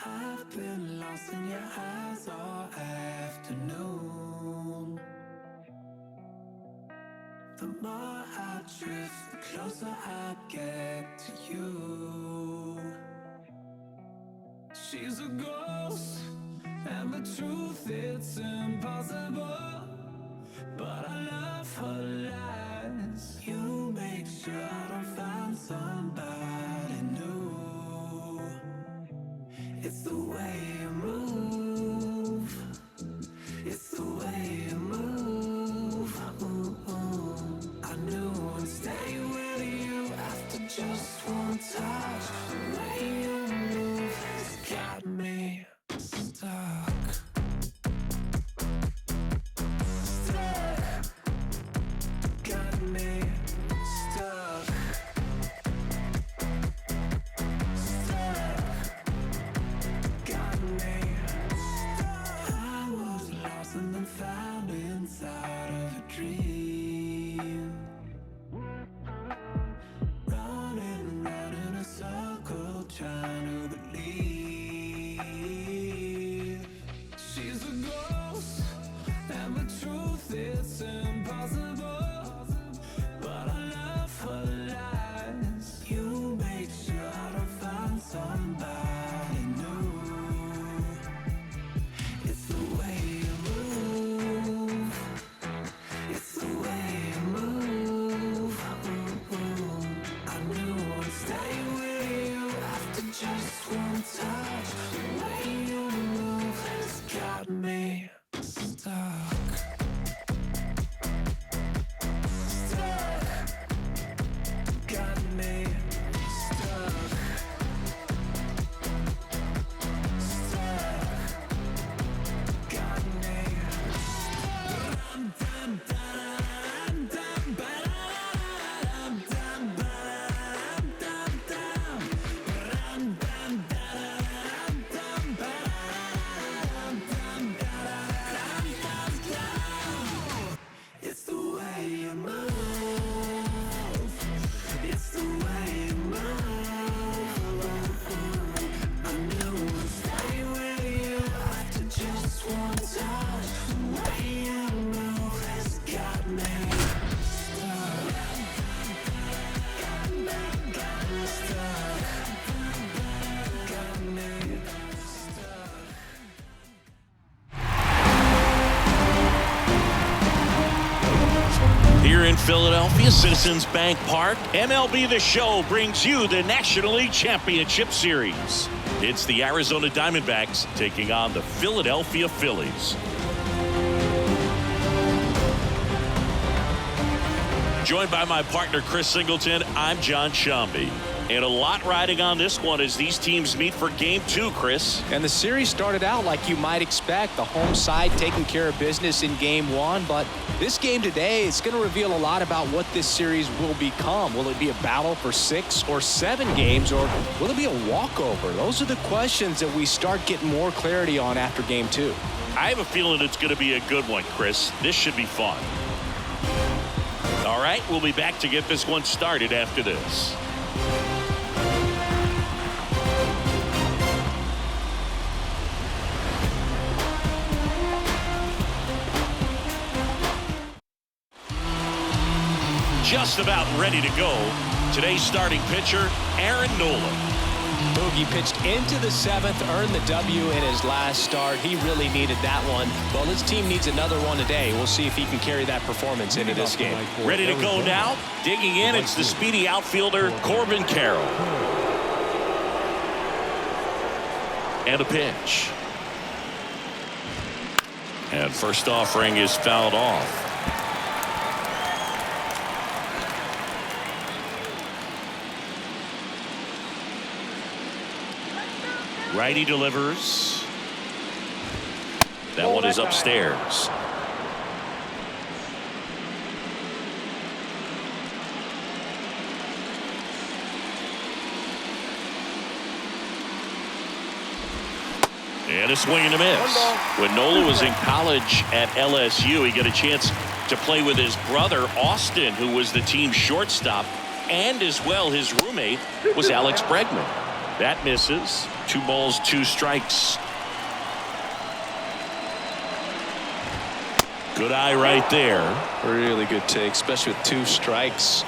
I've been lost in your eyes all afternoon. The more I drift, the closer I get to you. She's a ghost, and the truth, it's impossible. But I love her lies. You make sure I don't find somebody new. It's the way you move. It's the way you move. I knew I'd stay with you after just one touch. The way you move has got me stuck. Got me stuck. Got me stuck. I was lost and then found inside of a dream. Running round in a circle, trying to believe. She's a ghost, and the truth, it's impossible. But I love her lies. You make sure I don't find somebody new. It's the way you move. It's the way you move. I knew I'd stay with you after just one touch. The way you move has got me stuck. Got me stuck. Got me. It's the way you move. It's the way you move. I knew I'd stay with you after just one touch. The way you move has got me stuck. Got me stuck. Got me stuck. Here in Philadelphia, Citizens Bank Park, MLB The Show brings you the National League Championship Series. It's the Arizona Diamondbacks taking on the Philadelphia Phillies. Joined by my partner, Chris Singleton, I'm John Shambi. And a lot riding on this one as these teams meet for Game 2, Chris. And the series started out like you might expect. The home side taking care of business in Game 1. But this game today is going to reveal a lot about what this series will become. Will it be a battle for 6 or 7 games, or will it be a walkover? Those are the questions that we start getting more clarity on after Game 2. I have a feeling it's going to be a good one, Chris. This should be fun. All right, we'll be back to get this one started after this. Just about ready to go. Today's starting pitcher, Nola. Boogie pitched into the 7th, earned the W in his last start. He really needed that one. Well, his team needs another one today. We'll see if he can carry that performance into this game. Ready to go now. Digging in, it's the speedy outfielder, Corbin Carroll. And a pitch. And first offering is fouled off. Righty delivers. That one is upstairs. And a swing and a miss. When Nola was in college at LSU, he got a chance to play with his brother, Austin, who was the team's shortstop, and as well his roommate was Alex Bregman. That misses. 2 balls, 2 strikes. Good eye right there. Really good take, especially with 2 strikes.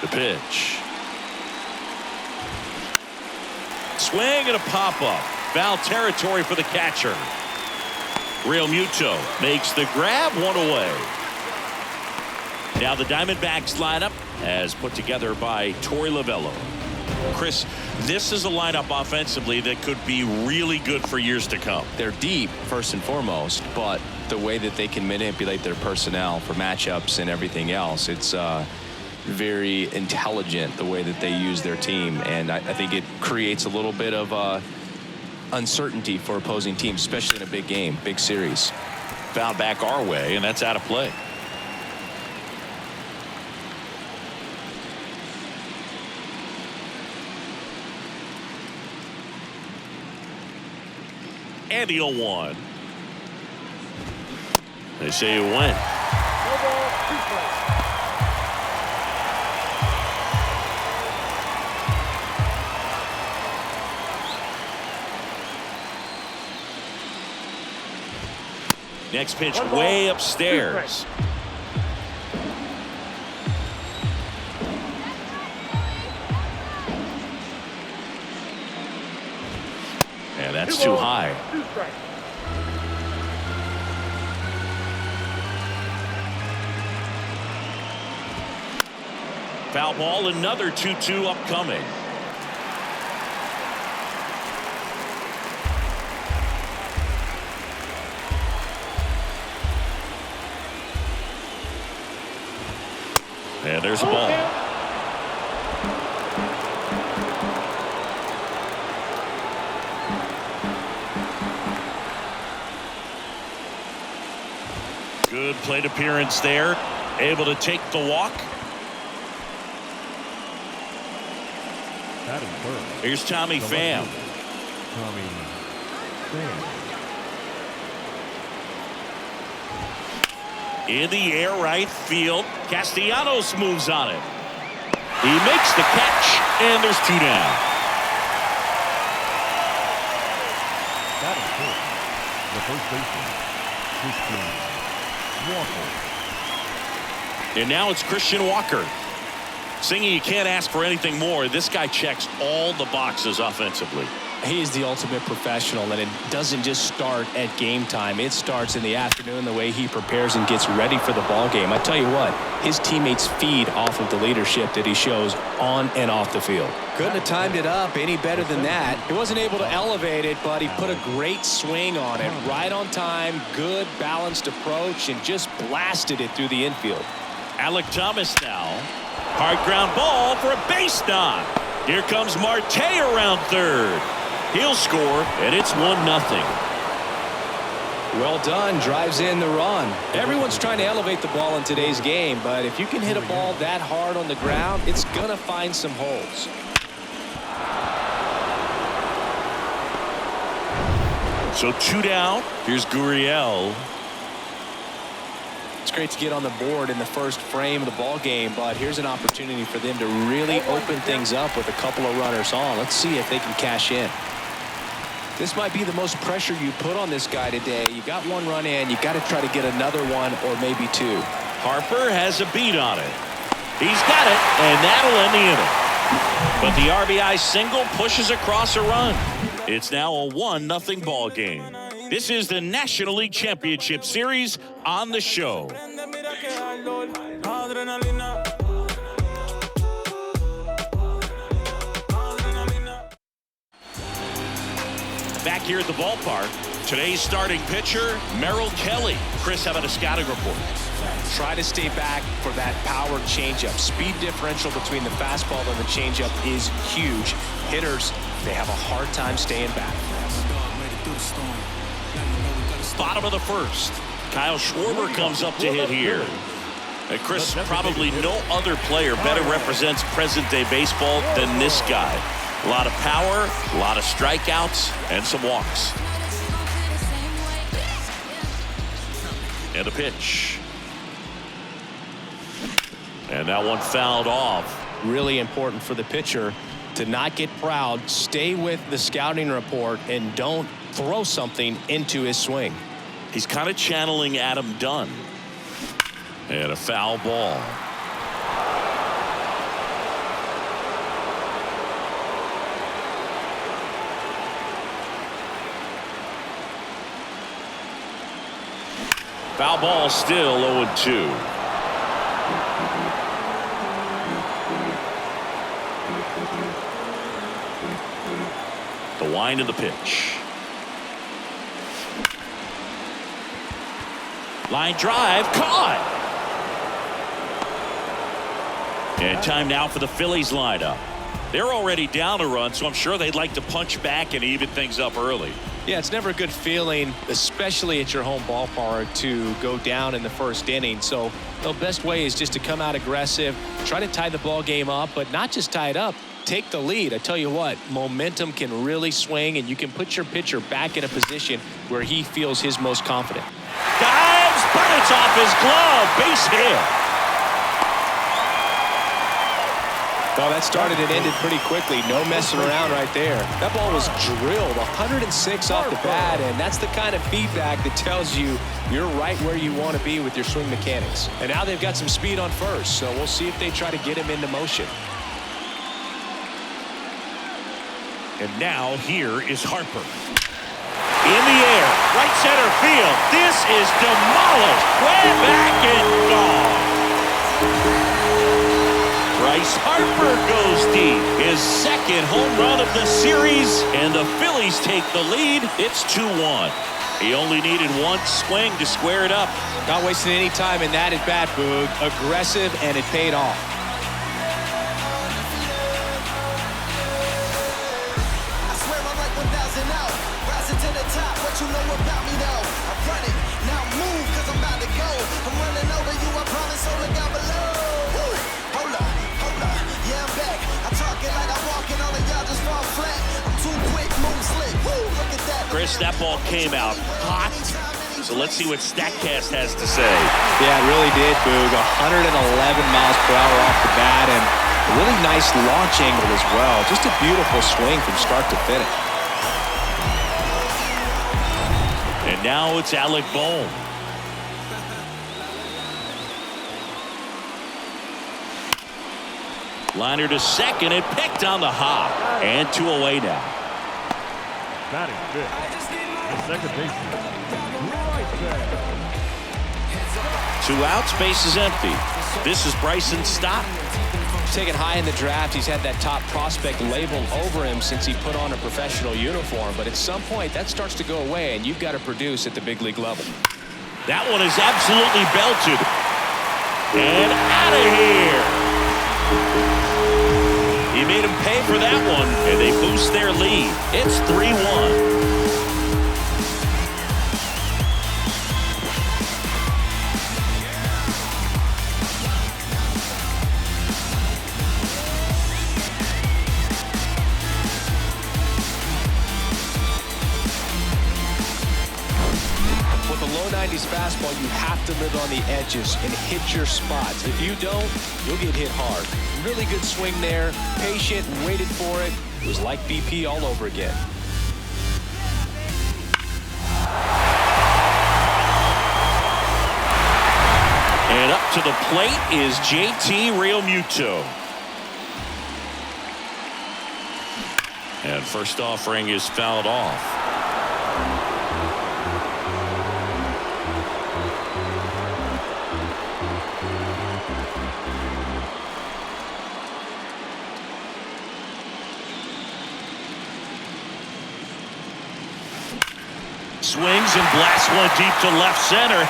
The pitch. Swing and a pop-up. Foul territory for the catcher. Real Muto makes the grab, 1 away. Now the Diamondbacks lineup as put together by Torey Lovello. Chris, this is a lineup offensively that could be really good for years to come. They're deep, first and foremost, but the way that they can manipulate their personnel for matchups and everything else, it's very intelligent the way that they use their team, and I think it creates a little bit of uncertainty for opposing teams, especially in a big game, big series. Foul back our way, and that's out of play. And the 0-1. They say it went. Next pitch way upstairs. And that's too high. Foul ball, another 2-2 upcoming. And there's a ball. Good plate appearance there. Able to take the walk. Here's Tommy Pham. In the air, right field. Castellanos moves on it. He makes the catch, and there's 2 down. The first baseman, Walker. And now it's Christian Walker. Singy, you can't ask for anything more. This guy checks all the boxes offensively. He is the ultimate professional, and it doesn't just start at game time. It starts in the afternoon, the way he prepares and gets ready for the ball game. I tell you what, his teammates feed off of the leadership that he shows on and off the field. Couldn't have timed it up any better than that. He wasn't able to elevate it, but he put a great swing on it. Right on time, good balanced approach, and just blasted it through the infield. Alec Thomas now. Hard ground ball for a base knock. Here comes Marte around third. He'll score, and it's 1-0. Well done. Drives in the run. Everyone's trying to elevate the ball in today's game, but if you can hit a ball that hard on the ground, it's going to find some holes. So 2 down. Here's Gurriel. It's great to get on the board in the first frame of the ball game, but here's an opportunity for them to really open things up with a couple of runners on. Let's see if they can cash in. This might be the most pressure you put on this guy today. You got 1 run in, you got to try to get another 1 or maybe 2. Harper has a beat on it. He's got it, and that'll end the inning. But the RBI single pushes across a run. It's now a 1-0 ball game. This is the National League Championship Series on the show. Back here at the ballpark, today's starting pitcher, Merrill Kelly. Chris, how about a scouting report? Try to stay back for that power changeup. Speed differential between the fastball and the changeup is huge. Hitters, they have a hard time staying back. Bottom of the first. Kyle Schwarber comes up to hit here. And Chris, probably no other player better represents present-day baseball than this guy. A lot of power, a lot of strikeouts, and some walks. And a pitch. And that one fouled off. Really important for the pitcher to not get proud, stay with the scouting report, and don't throw something into his swing. He's kind of channeling Adam Dunn. And a foul ball. Foul ball, still 0-2. The wind of the pitch. Line drive, caught. And time now for the Phillies lineup. They're already down a run, so I'm sure they'd like to punch back and even things up early. Yeah, it's never a good feeling, especially at your home ballpark, to go down in the first inning. So the best way is just to come out aggressive, try to tie the ball game up, but not just tie it up, take the lead. I tell you what, momentum can really swing, and you can put your pitcher back in a position where he feels his most confident. Dives, but it's off his glove. Base hit. Well, that started and ended pretty quickly. No messing around right there. That ball was drilled 106 off the bat, and that's the kind of feedback that tells you you're right where you want to be with your swing mechanics. And now they've got some speed on first, so we'll see if they try to get him into motion. And now here is Harper. In the air, right center field. This is demolished. Way back and gone. Bryce Harper goes deep. His second home run of the series, and the Phillies take the lead. It's 2-1. He only needed one swing to square it up. Not wasting any time in that at bat, Boog. Aggressive, and it paid off. I swear I'm like 1,000 out. Rising to the top, what you know about me though? I'm running, now move, cause I'm about to go. I'm running over you, I promise, so look out below. Hold up, yeah, I'm back. I talk it like I'm walking, all of y'all just fall flat. I'm too quick, move slick. Woo, look at that. Chris, that ball came out hot. So let's see what StatCast has to say. Yeah, it really did, Boog. 111 miles per hour off the bat, and a really nice launch angle as well. Just a beautiful swing from start to finish. And now it's Alec Bohm. Liner to second and picked on the hop. And 2 away now. Batting fifth, the second baseman, right there. 2 outs, base is empty. This is Bryson Stott. Taken high in the draft, he's had that top prospect label over him since he put on a professional uniform. But at some point, that starts to go away, and you've got to produce at the big league level. That one is absolutely belted. And out of here. He made him pay for that one, and they boost their lead. It's 3-1. With a low 90s fastball, you have to live on the edges and hit your spots. If you don't, you'll get hit hard. Really good swing there. Patient, waited for it. It was like BP all over again. And up to the plate is JT Realmuto. And first offering is fouled off. Swings and blasts one deep to left center.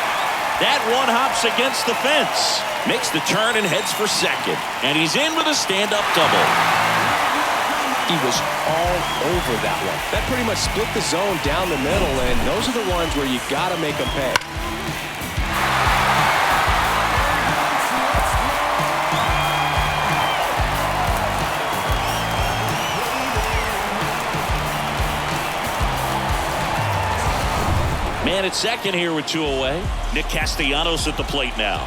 That one hops against the fence. Makes the turn and heads for second. And he's in with a stand-up double. He was all over that one. That pretty much split the zone down the middle, and those are the ones where you got to make them pay. man at second here with 2 away. Nick Castellanos at the plate now.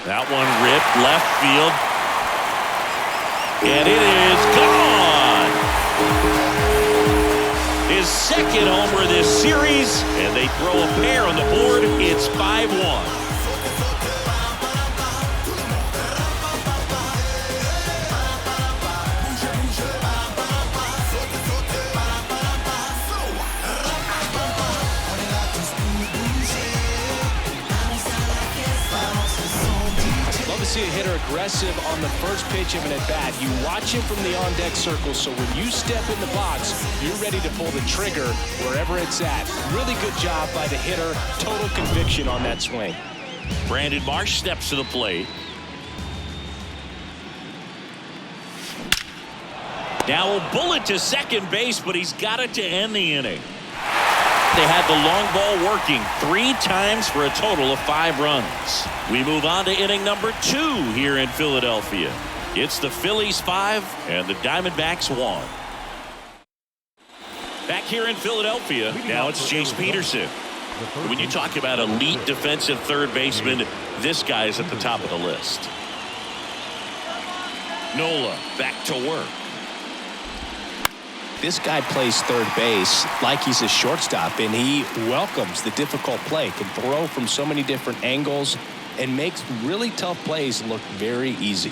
That one ripped left field. And it is gone. His second homer this series, and they throw a pair on the board. It's 5-1. See a hitter aggressive on the first pitch of an at-bat. You watch him from the on-deck circle, so when you step in the box, you're ready to pull the trigger wherever it's at. Really good job by the hitter. Total conviction on that swing. Brandon Marsh steps to the plate. Now a bullet to second base, but he's got it to end the inning. They had the long ball working 3 times for a total of 5 runs. We move on to inning number 2 here in Philadelphia. It's the Phillies 5 and the Diamondbacks 1. Back here in Philadelphia, now it's Chase Peterson. When you talk about elite defensive third baseman, this guy is at the top of the list. Nola back to work. This guy plays third base like he's a shortstop, and he welcomes the difficult play, can throw from so many different angles, and makes really tough plays look very easy.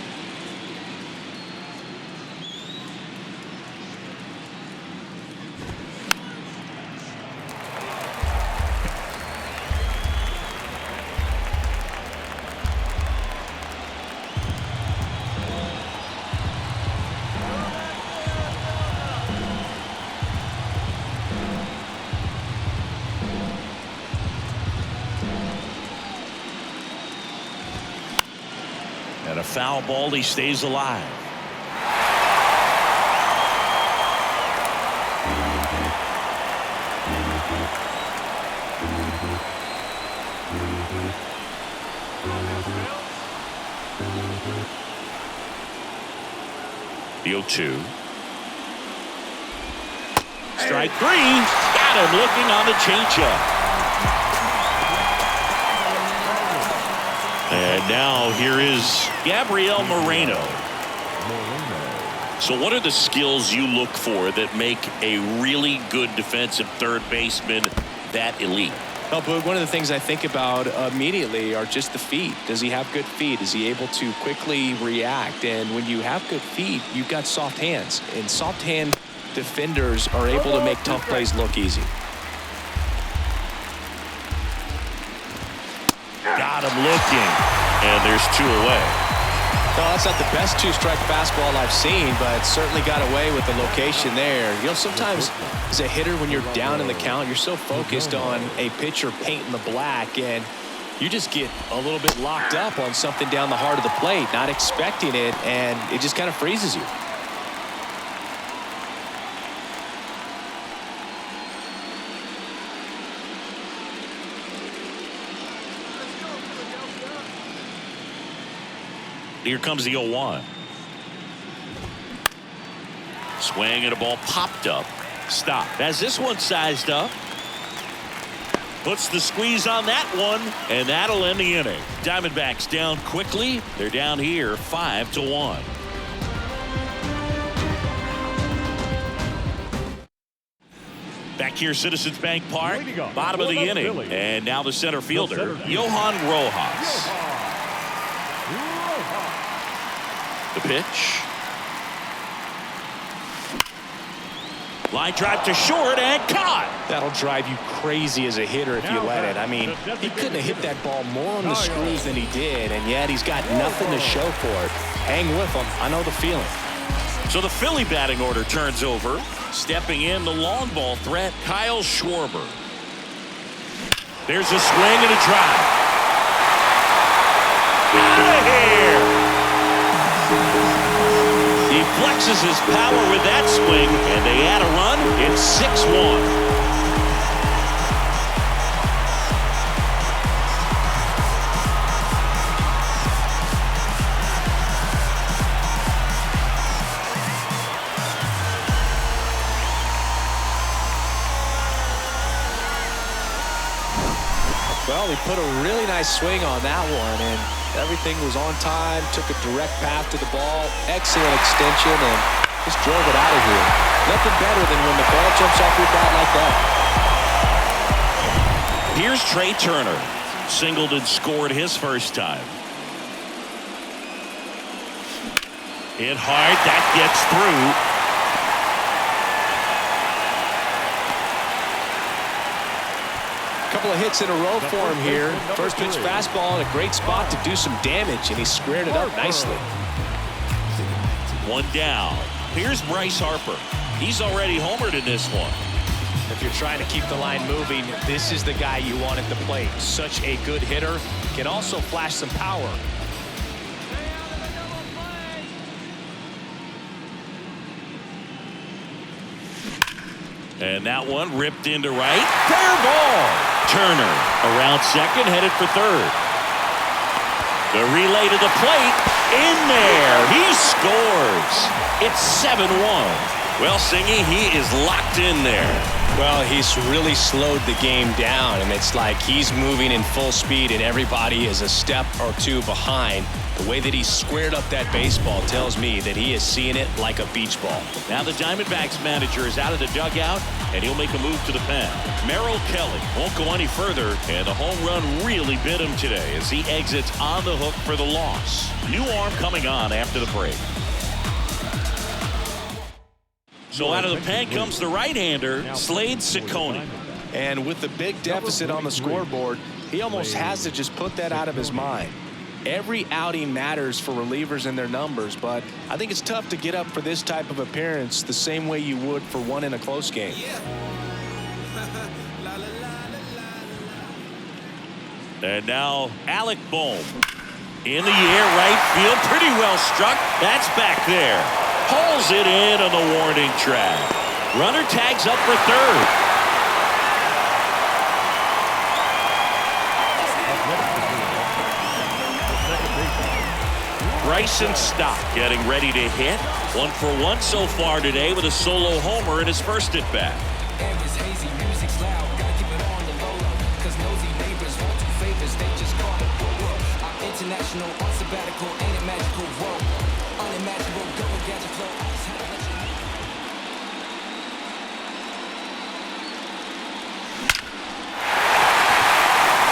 And a foul ball, he stays alive. The 0-2. Strike 3. Got him looking on the changeup. And now here is Gabriel Moreno. So what are the skills you look for that make a really good defensive third baseman that elite? Well, Boog, one of the things I think about immediately are just the feet. Does he have good feet? Is he able to quickly react? And when you have good feet, you've got soft hands. And soft hand defenders are able to make tough plays look easy. Got him looking, and there's 2 away. Well, that's not the best 2-strike fastball I've seen, but certainly got away with the location there. You know, sometimes as a hitter, when you're down in the count, you're so focused on a pitcher painting the black, and you just get a little bit locked up on something down the heart of the plate, not expecting it, and it just kind of freezes you. Here comes the 0-1. Swing and a ball popped up. Stop. As this one sized up. Puts the squeeze on that one, and that'll end the inning. Diamondbacks down quickly. They're down here 5-1. Back here, Citizens Bank Park, bottom of the inning. And now the center fielder, Johan Rojas. The pitch. Line drive to short and caught. That'll drive you crazy as a hitter if you let it. I mean, he couldn't have hit that ball more on the screws than he did, and yet he's got nothing to show for it. Hang with him. I know the feeling. So the Philly batting order turns over. Stepping in, the long ball threat, Kyle Schwarber. There's a swing and a drive. Out of here. He flexes his power with that swing, and they add a run. It's 6-1. Well, he put a really nice swing on that one, and everything was on time, took a direct path to the ball, excellent extension, and just drove it out of here. Nothing better than when the ball jumps off your bat like that. Here's Trey Turner. Singled and scored his first time. Hit hard. That gets through. Couple of hits in a row for him here. First pitch fastball in a great spot to do some damage, and he squared it up nicely. One down. Here's Bryce Harper. He's already homered in this one. If you're trying to keep the line moving, this is the guy you want at the plate. Such a good hitter. Can also flash some power. And that one ripped into right. Fair ball. Turner around second, headed for third. The relay to the plate. In there. He scores. It's 7-1. Well, Singy, he is locked in there. Well, he's really slowed the game down, and it's like he's moving in full speed, and everybody is a step or two behind. The way that he squared up that baseball tells me that he is seeing it like a beach ball. Now the Diamondbacks manager is out of the dugout, and he'll make a move to the pen. Merrill Kelly won't go any further, and the home run really bit him today as he exits on the hook for the loss. New arm coming on after the break. So out of the pen comes the right-hander, Slade Ciccone. And with the big deficit on the scoreboard, he almost has to just put that out of his mind. Every outing matters for relievers and their numbers, but I think it's tough to get up for this type of appearance the same way you would for one in a close game. And now Alec Bohm. In the air, right field, pretty well struck. That's back there. Pulls it in on the warning track. Runner tags up for third. Bryson Stott getting ready to hit. 1 for 1 so far today with a solo homer in his first at bat. International on sabbatical, ain't it magical? Whoa, unimaginable, go and gadget flow.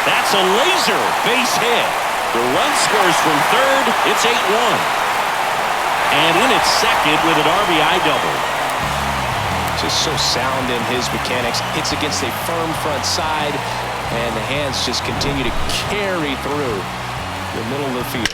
That's a laser base hit. The run scores from third. It's 8-1. And in at second with an RBI double. Just so sound in his mechanics. Hits against a firm front side, and the hands just continue to carry through the middle of the field.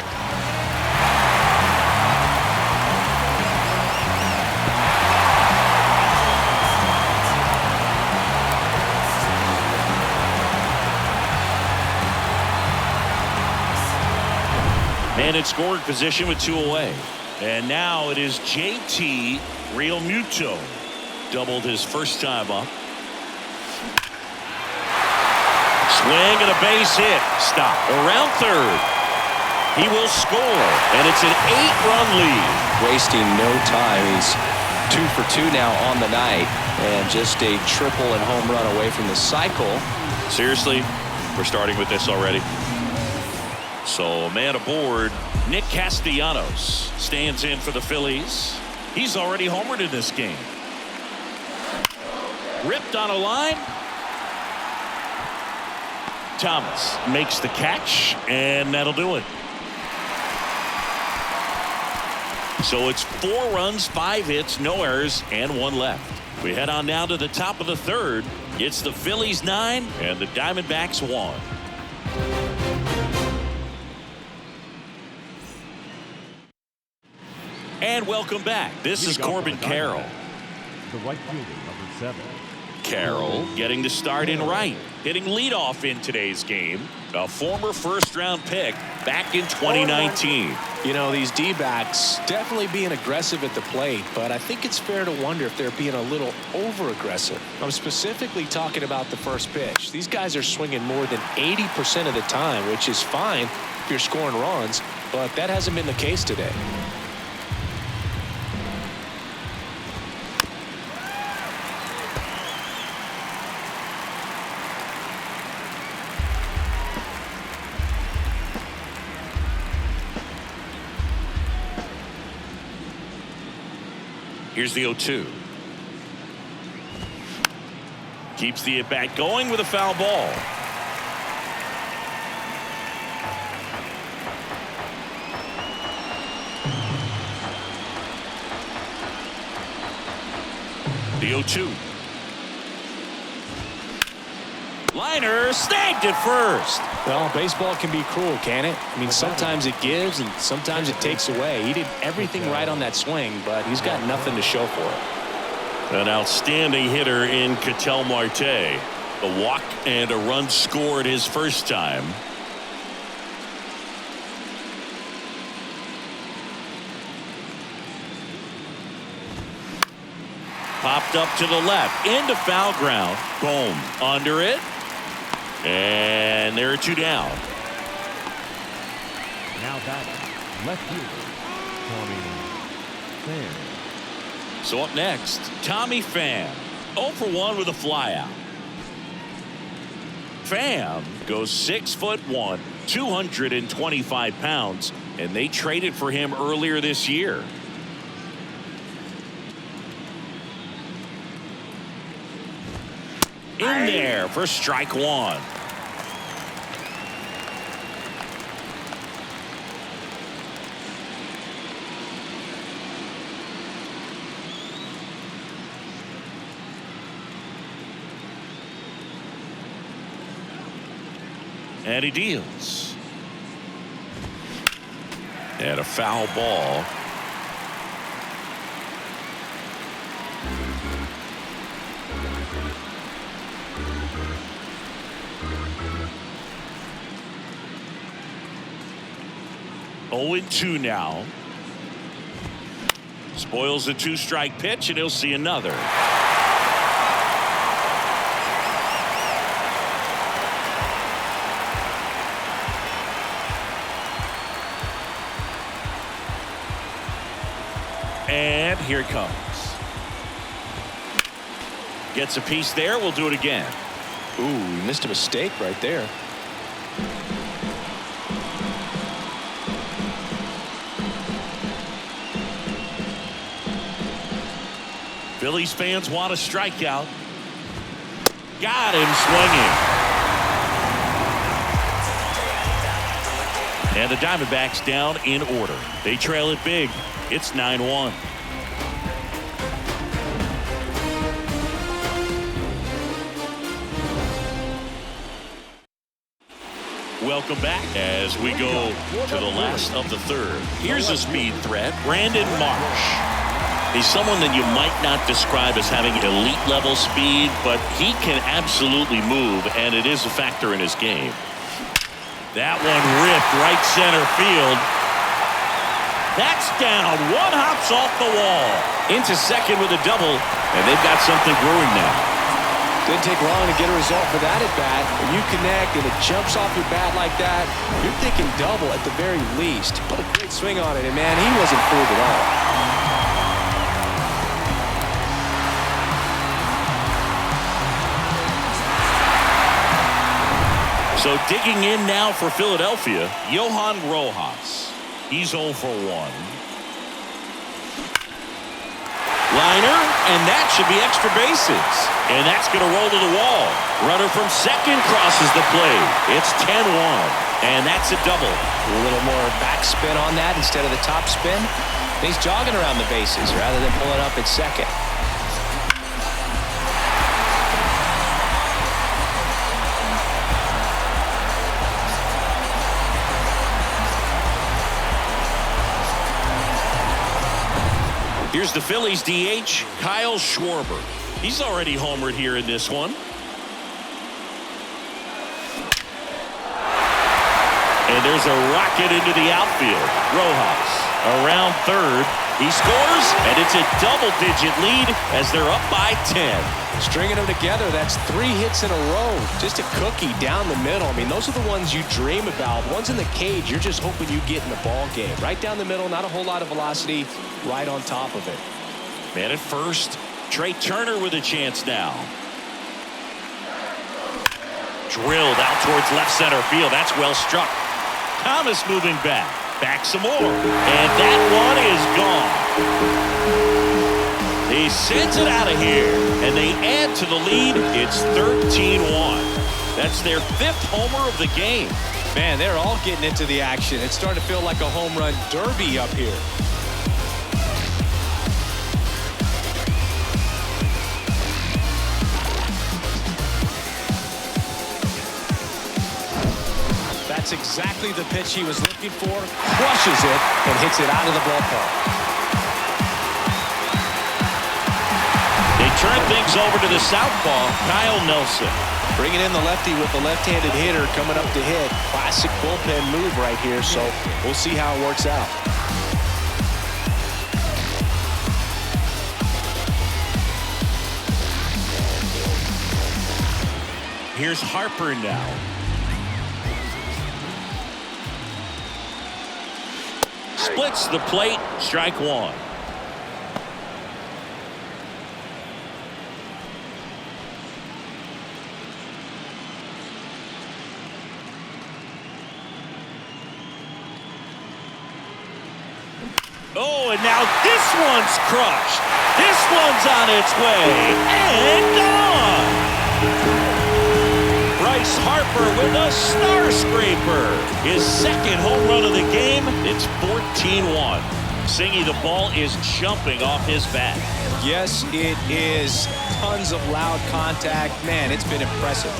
Man in scoring position with 2 away. And now it is JT Realmuto. Doubled his first time up. Swing and a base hit. Stop. Around third. He will score, and it's an 8-run lead. Wasting no time. He's 2 for 2 now on the night, and just a triple and home run away from the cycle. Seriously, we're starting with this already. So, man aboard, Nick Castellanos stands in for the Phillies. He's already homered in this game. Ripped on a line. Thomas makes the catch, and that'll do it. So it's 4 runs, 5 hits, no errors, and 1 left. We head on now to the top of the third. It's the Phillies 9 and the Diamondbacks 1. And welcome back. This is Corbin Carroll. The right fielder, number 7. Carroll getting to start in right, hitting leadoff in today's game. A former first-round pick back in 2019. You know, these D-backs definitely being aggressive at the plate, but I think it's fair to wonder if they're being a little over-aggressive. I'm specifically talking about the first pitch. These guys are swinging more than 80% of the time, which is fine if you're scoring runs, but that hasn't been the case today. Here's the 0-2. Keeps the at-bat going with a foul ball. The 0-2. Liner snagged at first. Well, baseball can be cruel, can it? I mean, sometimes it gives and sometimes it takes away. He did everything right on that swing, but he's got nothing to show for it. An outstanding hitter in Ketel Marte. A walk and a run scored his first time. Popped up to the left into foul ground. Boom, under it, and there are 2 down. Now batting, left fielder, Tommy Pham. So up next, Tommy Pham, 0 for 1 with a flyout. Pham goes 6'1", 225 pounds, and they traded for him earlier this year. In there for strike 1. And he deals. And a foul ball. Oh, 0-2 now. Spoils a 2-strike pitch, and he'll see another. And here it comes. Gets a piece there. We'll do it again. Ooh, he missed a mistake right there. Phillies fans want a strikeout. Got him swinging. And the Diamondbacks down in order. They trail it big. It's 9-1. Welcome back as we go to the last of the third. Here's a speed threat, Brandon Marsh. He's someone that you might not describe as having elite level speed, but he can absolutely move, and it is a factor in his game. That one ripped right center field. That's down. One hops off the wall. Into second with a double, and they've got something brewing now. Didn't take long to get a result for that at bat. When you connect and it jumps off your bat like that, you're thinking double at the very least. Put a great swing on it, and man, he wasn't fooled at all. So digging in now for Philadelphia, Johan Rojas. He's 0 for 1. Liner, and that should be extra bases. And that's going to roll to the wall. Runner from second crosses the plate. It's 10-1, and that's a double. A little more backspin on that instead of the top spin. He's jogging around the bases rather than pulling up at second. Here's the Phillies DH, Kyle Schwarber. He's already homered here in this one. And there's a rocket into the outfield. Rojas around third. He scores, and it's a double-digit lead as they're up by 10. Stringing them together, that's 3 hits in a row. Just a cookie down the middle. I mean, those are the ones you dream about. Ones in the cage, you're just hoping you get in the ball game. Right down the middle, not a whole lot of velocity, right on top of it. Man at first, Trey Turner with a chance now. Drilled out towards left center field. That's well struck. Thomas moving back. Back some more. And that one is gone. He sends it out of here, and they add to the lead. It's 13-1. That's their 5th homer of the game. Man, they're all getting into the action. It's starting to feel like a home run derby up here. That's exactly the pitch he was looking for. Crushes it and hits it out of the ballpark. They turn things over to the southpaw, Kyle Nelson. Bringing in the lefty with the left-handed hitter coming up to hit. Classic bullpen move right here, so we'll see how it works out. Here's Harper now. Splits the plate, strike one. Oh, and now this one's crushed. This one's on its way and gone. Bryce Harper with a star scraper. His 2nd home run of the game. It's 14-1. Singy, the ball is jumping off his bat. Yes, it is. Tons of loud contact. Man, it's been impressive.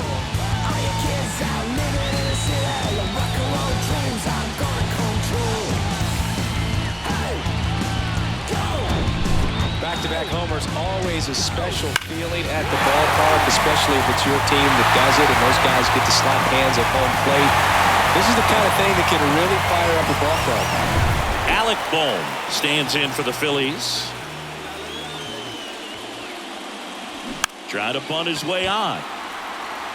Back-to-back homers, always a special feeling at the ballpark, especially if it's your team that does it and those guys get to slap hands at home plate. This is the kind of thing that can really fire up a ball club. Alec Bohm stands in for the Phillies. Trying to bunt his way on.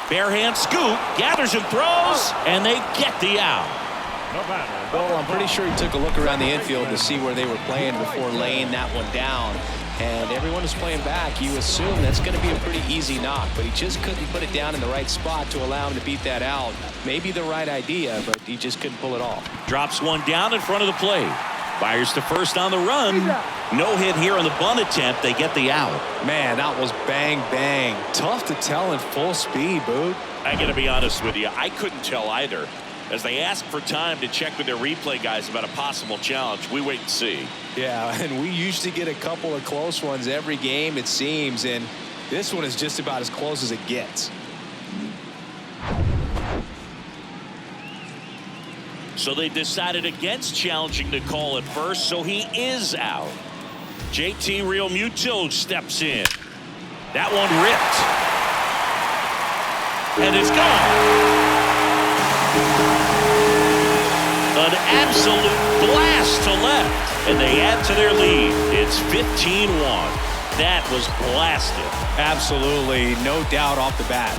Barehand scoop, gathers and throws, and they get the out. Well, I'm pretty sure he took a look around the infield to see where they were playing before laying that one down. And everyone is playing back. You assume that's going to be a pretty easy knock, but he just couldn't put it down in the right spot to allow him to beat that out. Maybe the right idea, but he just couldn't pull it off. Drops one down in front of the plate. Fires to first on the run. No hit here on the bunt attempt. They get the out. Man, that was bang, bang. Tough to tell in full speed, Boot. I got to be honest with you. I couldn't tell either. As they ask for time to check with their replay guys about a possible challenge, we wait and see. Yeah, and we usually get a couple of close ones every game, it seems, and this one is just about as close as it gets. So they decided against challenging the call at first, so he is out. JT Realmuto steps in. That one ripped. And it's gone. An absolute blast to left, and they add to their lead. It's 15-1. That was blasted. Absolutely, no doubt off the bat.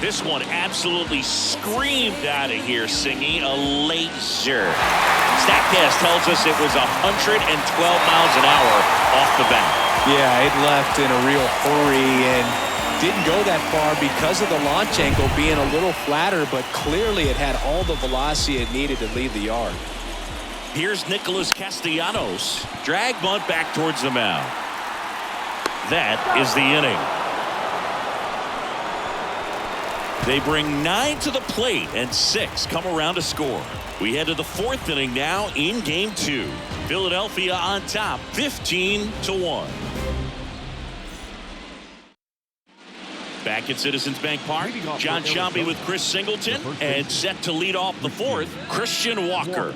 This one absolutely screamed out of here, Singy. A laser. StatCast tells us it was 112 miles an hour off the bat. Yeah, it left in a real hurry and didn't go that far because of the launch angle being a little flatter, but clearly it had all the velocity it needed to leave the yard. Here's Nicholas Castellanos. Drag bunt back towards the mound. That is the inning. They bring 9 to the plate and 6 come around to score. We head to the 4th inning now in game 2. Philadelphia on top 15-1. Back at Citizens Bank Park, John Sciambi with Chris Singleton, and set to lead off the 4th, Christian Walker.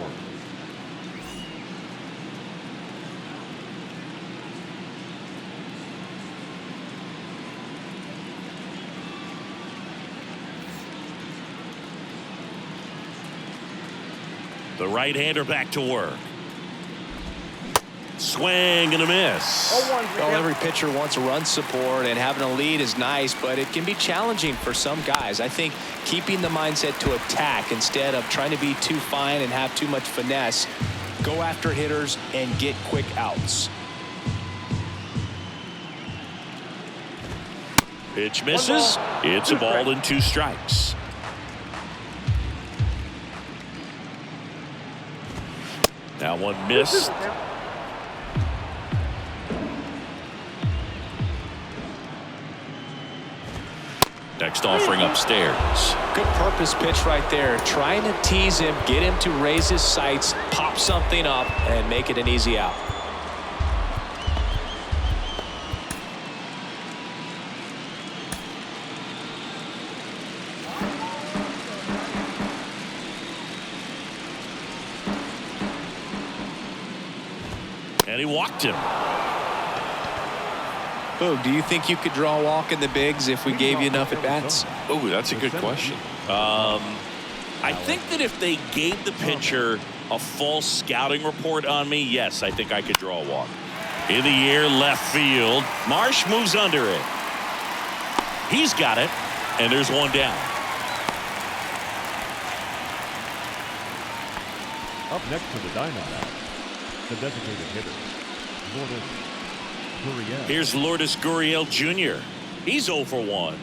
The right-hander back to work. Swing and a miss. Well, every pitcher wants a run support, and having a lead is nice, but it can be challenging for some guys. I think keeping the mindset to attack instead of trying to be too fine and have too much finesse, go after hitters and get quick outs. Pitch misses. It's a ball and 2 strikes. That one missed. Next offering upstairs. Good purpose pitch right there. Trying to tease him, get him to raise his sights, pop something up, and make it an easy out. And he walked him. Boog, do you think you could draw a walk in the bigs if we gave you enough at bats? Oh, that's a good question. I think that if they gave the pitcher a false scouting report on me, yes, I think I could draw a walk. In the air, left field. Marsh moves under it. He's got it, and there's one down. Up next to the Diamondbacks, the designated hitter, Lourdes Gurriel. Here's Lourdes Gurriel Jr. He's 0 for 1.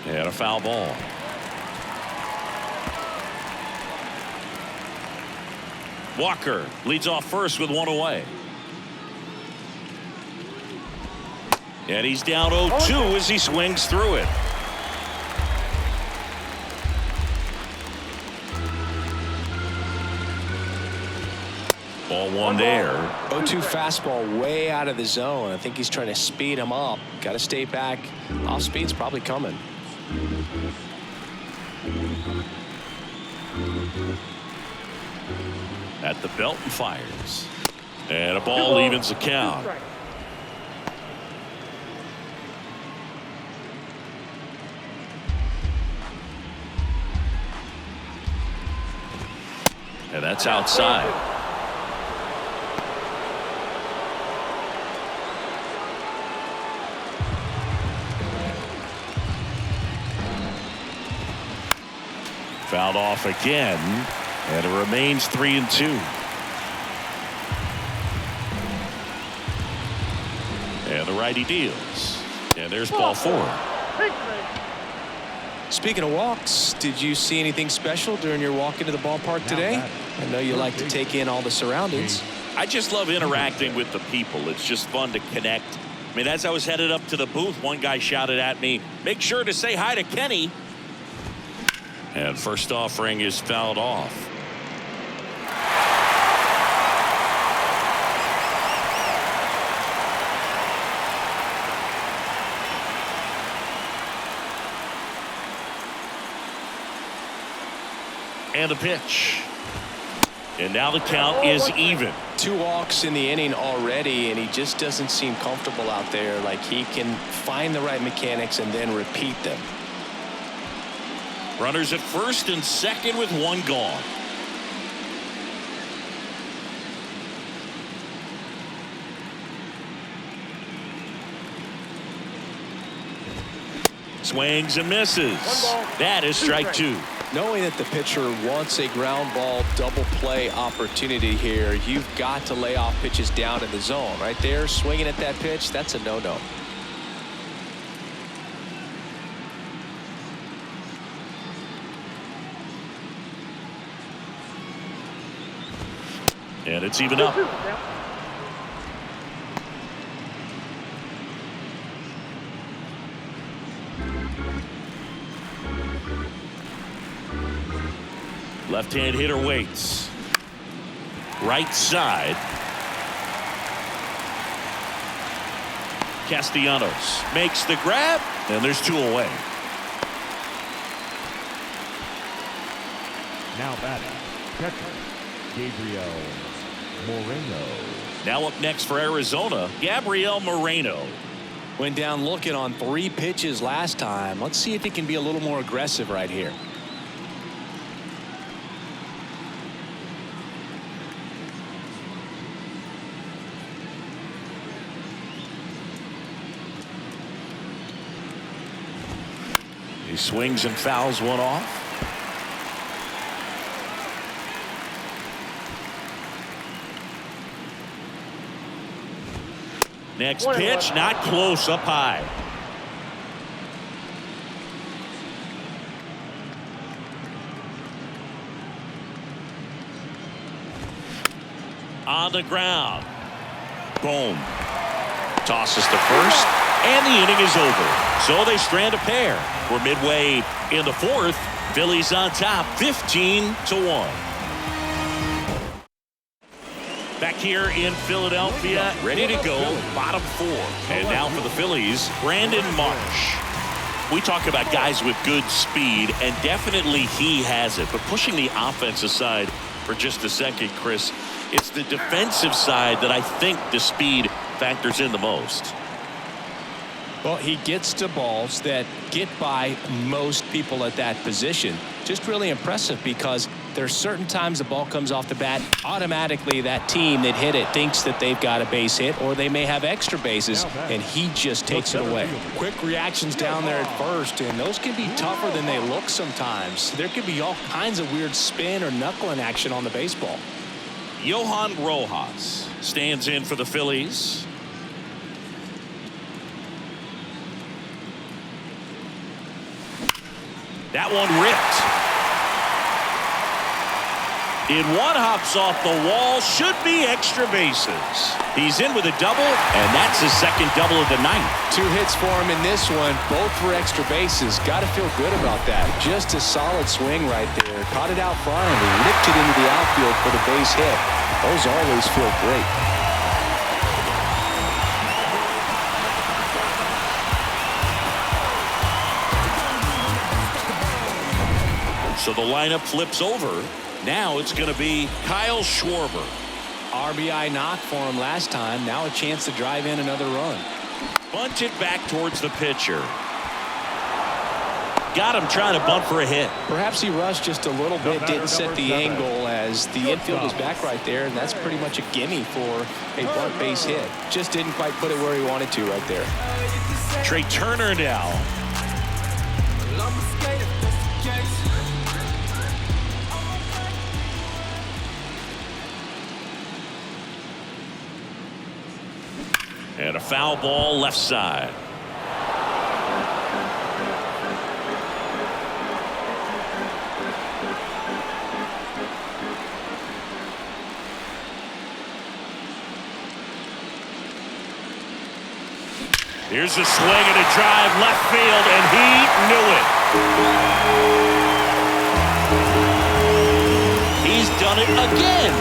And a foul ball. Walker leads off first with 1 away. And he's down 0-2 as he swings through it. Ball 1 there. 0-2 fastball way out of the zone. I think he's trying to speed him up. Got to stay back. Off speed's probably coming. At the belt and fires. And a ball evens the count. And that's outside. Fouled off again, and it remains 3-2. And the righty deals, and there's ball 4. Speaking of walks, did you see anything special during your walk into the ballpark today? I know you like to take in all the surroundings. I just love interacting with the people. It's just fun to connect. I mean, as I was headed up to the booth, one guy shouted at me, "Make sure to say hi to Kenny." And first offering is fouled off. And a pitch. And now the count is even. 2 walks in the inning already, and he just doesn't seem comfortable out there. Like he can find the right mechanics and then repeat them. Runners at first and second with 1 gone. Swings and misses. That is strike 2. Knowing that the pitcher wants a ground ball double play opportunity here, you've got to lay off pitches down in the zone. Right there, swinging at that pitch, that's a no-no. And it's even up. Left-hand hitter waits. Right side. Castellanos makes the grab, and there's 2 away. Now batting, catcher, Gabriel Moreno. Now up next for Arizona, Gabriel Moreno. Went down looking on 3 pitches last time. Let's see if he can be a little more aggressive right here. He swings and fouls one off. Next pitch, not close, up high. On the ground. Boom. Tosses to first, and the inning is over. So they strand a pair. We're midway in the fourth. Phillies on top, 15-1. Back here in Philadelphia, ready to go, bottom four. And now for the Phillies, Brandon Marsh. We talk about guys with good speed, and definitely he has it. But pushing the offense aside for just a second, Chris, it's the defensive side that I think the speed factors in the most. Well, he gets to balls that get by most people at that position. Just really impressive because there's certain times the ball comes off the bat, automatically that team that hit it thinks that they've got a base hit or they may have extra bases, and he just takes it away. Quick reactions down there at first, and those can be tougher than they look sometimes. There could be all kinds of weird spin or knuckling action on the baseball. Johan Rojas stands in for the Phillies. That one ripped. In one, hops off the wall, should be extra bases. He's in with a double, and that's his second double of the night. 2 hits for him in this one, both for extra bases. Got to feel good about that. Just a solid swing right there. Caught it out front and ripped it into the outfield for the base hit. Those always feel great. So the lineup flips over. Now it's going to be Kyle Schwarber. RBI knock for him last time. Now a chance to drive in another run. Bunted back towards the pitcher. Got him trying to bunt for a hit. Perhaps he rushed just a little bit, didn't set the angle as the infield was back right there, and that's pretty much a gimme for a bunt base hit. Just didn't quite put it where he wanted to right there. Trey Turner now. And a foul ball left side. Here's a swing and a drive left field, and he knew it. He's done it again.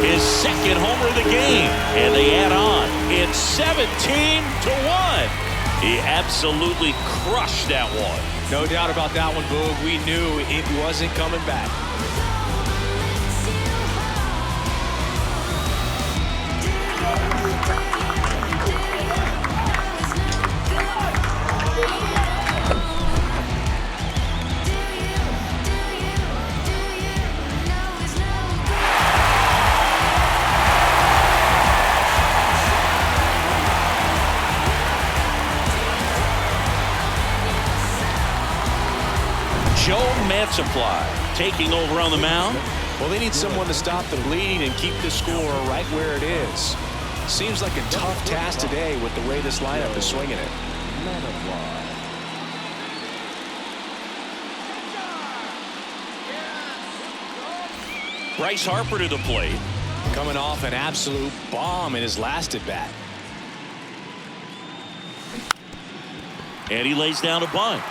His second homer of the game, and they add on. It's 17-1. He absolutely crushed that one. No doubt about that one, Boog. We knew it wasn't coming back. Supply taking over on the mound. Well, they need someone to stop the bleeding and keep the score right where it is. Seems like a tough task today with the way this lineup is swinging it. Bryce Harper to the plate. Coming off an absolute bomb in his last at bat. And he lays down a bunt.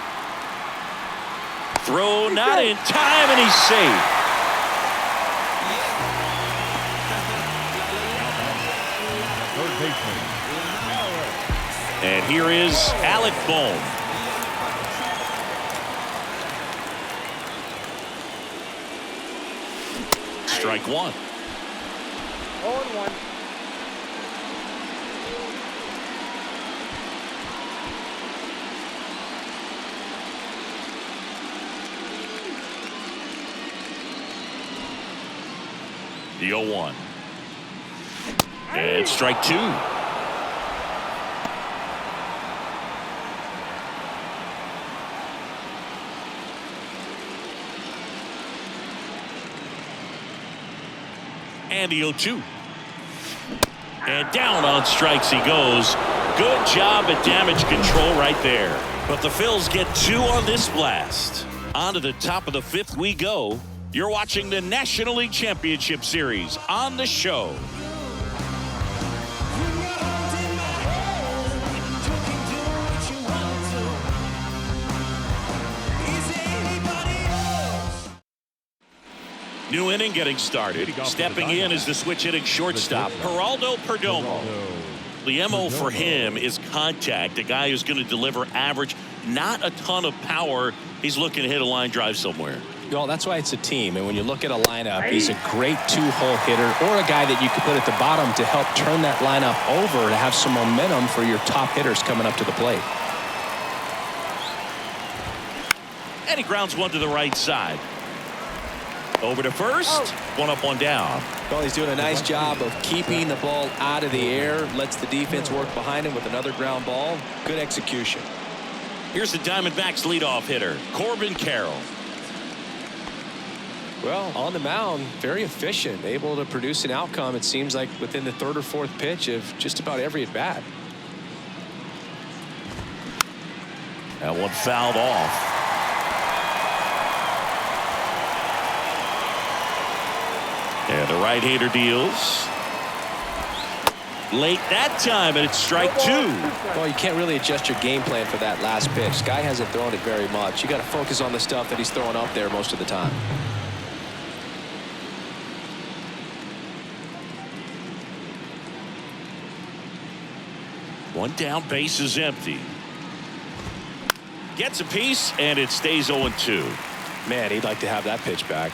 Throw not in time, and he's safe. And here is Alec Bohm. Strike one. 0-1. The 0-1. And strike two. And the 0-2. And down on strikes he goes. Good job at damage control right there. But the Phils get 2 on this blast. On to the top of the 5th we go. You're watching the National League Championship Series on the show. New inning getting started. Stepping in is the switch hitting shortstop, Geraldo Perdomo. The MO for him is contact. A guy who's going to deliver average, not a ton of power. He's looking to hit a line drive somewhere. Well, that's why it's a team. And when you look at a lineup, he's a great 2-hole hitter or a guy that you could put at the bottom to help turn that lineup over to have some momentum for your top hitters coming up to the plate. And he grounds one to the right side. Over to first. One up, one down. Well, he's doing a nice job of keeping the ball out of the air. Lets the defense work behind him with another ground ball. Good execution. Here's the Diamondbacks leadoff hitter, Corbin Carroll. Well, on the mound, very efficient. Able to produce an outcome, it seems like, within the 3rd or 4th pitch of just about every at-bat. That one fouled off. And the right-hander deals. Late that time, and it's strike 2. Well, you can't really adjust your game plan for that last pitch. Guy hasn't thrown it very much. You got to focus on the stuff that he's throwing up there most of the time. One down, base is empty. Gets a piece, and it stays 0-2. Man, he'd like to have that pitch back.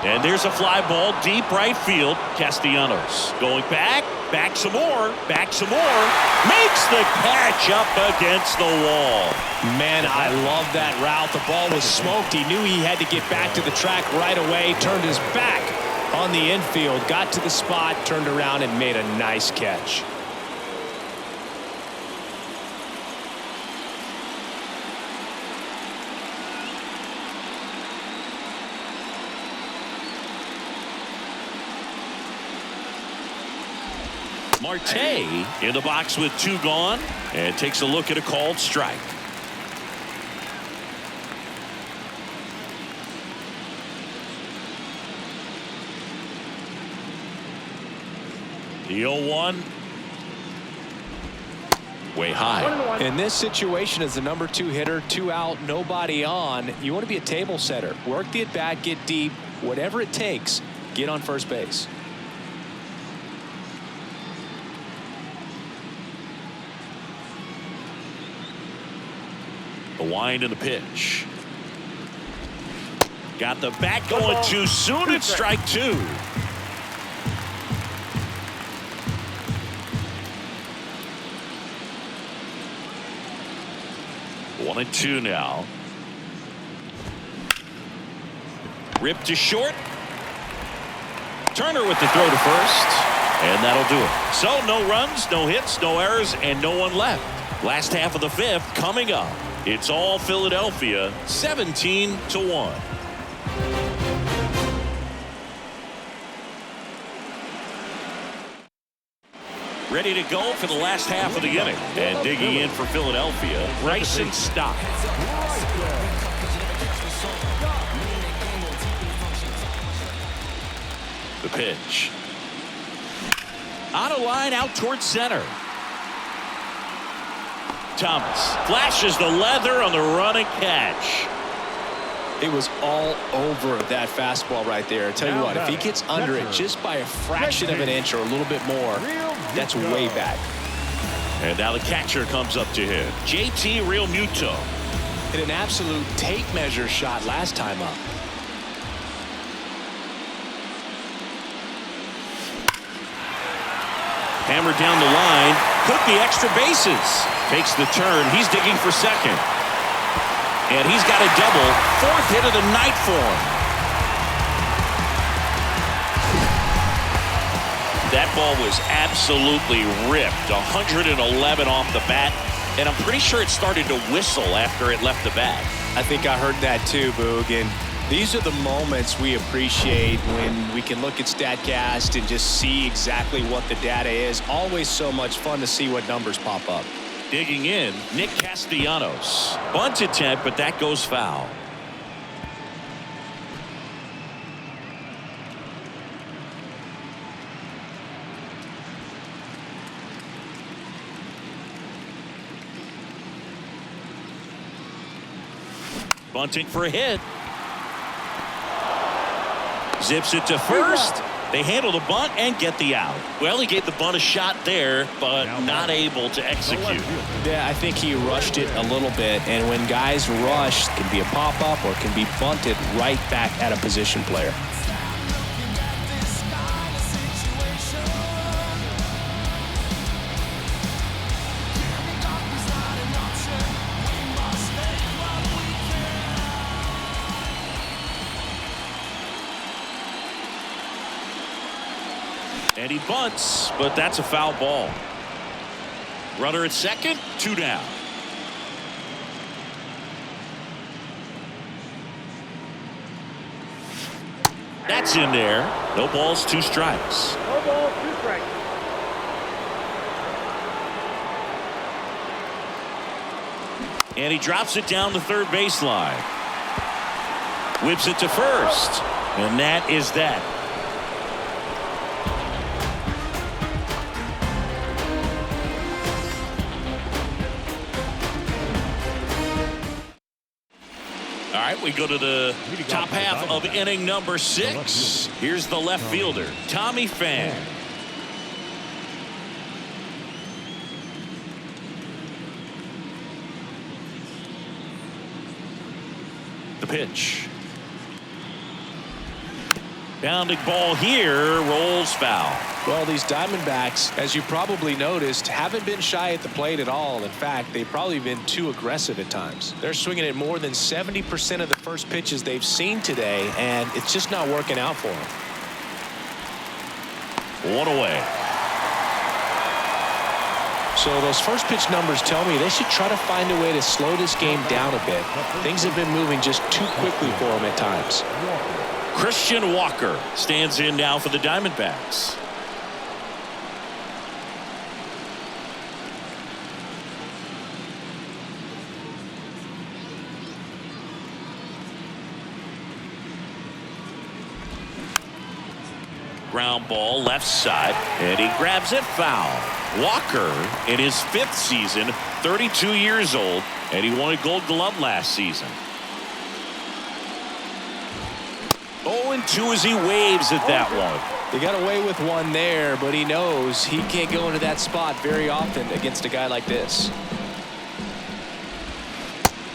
And there's a fly ball deep right field. Castellanos going back some more, makes the catch up against the wall. Man, I love that route. The ball was smoked. He knew he had to get back to the track right away. Turned his back on the infield, got to the spot, turned around and made a nice catch. Marte in the box with 2 gone and takes a look at a called strike. The 0-1. Way high. In this situation, as the number 2 hitter, 2 out, nobody on, you want to be a table setter. Work the at-bat, get deep, whatever it takes, get on first base. The wind and the pitch. Got the bat going too soon. It's strike 2. One and 2 now. Ripped to short. Turner with the throw to first. And that'll do it. So no runs, no hits, no errors, and no one left. Last half of the 5th coming up. It's all Philadelphia, 17-1. Ready to go for the last half of the inning. And digging in for Philadelphia, Bryson Stott. The pitch. On a line out towards center. Thomas flashes the leather on the running catch. It was all over that fastball right there. I tell you what, if he gets under it just by a fraction of an inch or a little bit more, that's way back. And now the catcher comes up to him. JT Realmuto. Hit an absolute tape measure shot last time up. Hammered down the line. Took the extra bases. Takes the turn. He's digging for second. And he's got a double. 4th hit of the night for him. That ball was absolutely ripped. 111 off the bat. And I'm pretty sure it started to whistle after it left the bat. I think I heard that too, Boog. And these are the moments we appreciate when we can look at StatCast and just see exactly what the data is. Always so much fun to see what numbers pop up. Digging in, Nick Castellanos. Bunt attempt, but that goes foul. Bunting for a hit. Zips it to first. They handle the bunt and get the out. Well, he gave the bunt a shot there, but not able to execute. Yeah, I think he rushed it a little bit. And when guys rush, it can be a pop-up or can be bunted right back at a position player. And he bunts, but that's a foul ball. Runner at second, 2 down. That's in there. No balls, 2 strikes. No balls, 2 strikes. And he drops it down the third baseline. Whips it to first. And that is that. All right, we go to the top half of inning number 6. Here's the left fielder, Tommy Pham. The pitch. Bounding ball here, rolls foul. Well, these Diamondbacks, as you probably noticed, haven't been shy at the plate at all. In fact, they've probably been too aggressive at times. They're swinging at more than 70% of the first pitches they've seen today, and it's just not working out for them. 1 away. So those first pitch numbers tell me they should try to find a way to slow this game down a bit. Things have been moving just too quickly for them at times. Christian Walker stands in now for the Diamondbacks. Ground ball left side, and he grabs it foul. Walker in his 5th season, 32 years old, and he won a Gold Glove last season. 0-2 as he waves at that one. He got away with one there, but he knows he can't go into that spot very often against a guy like this.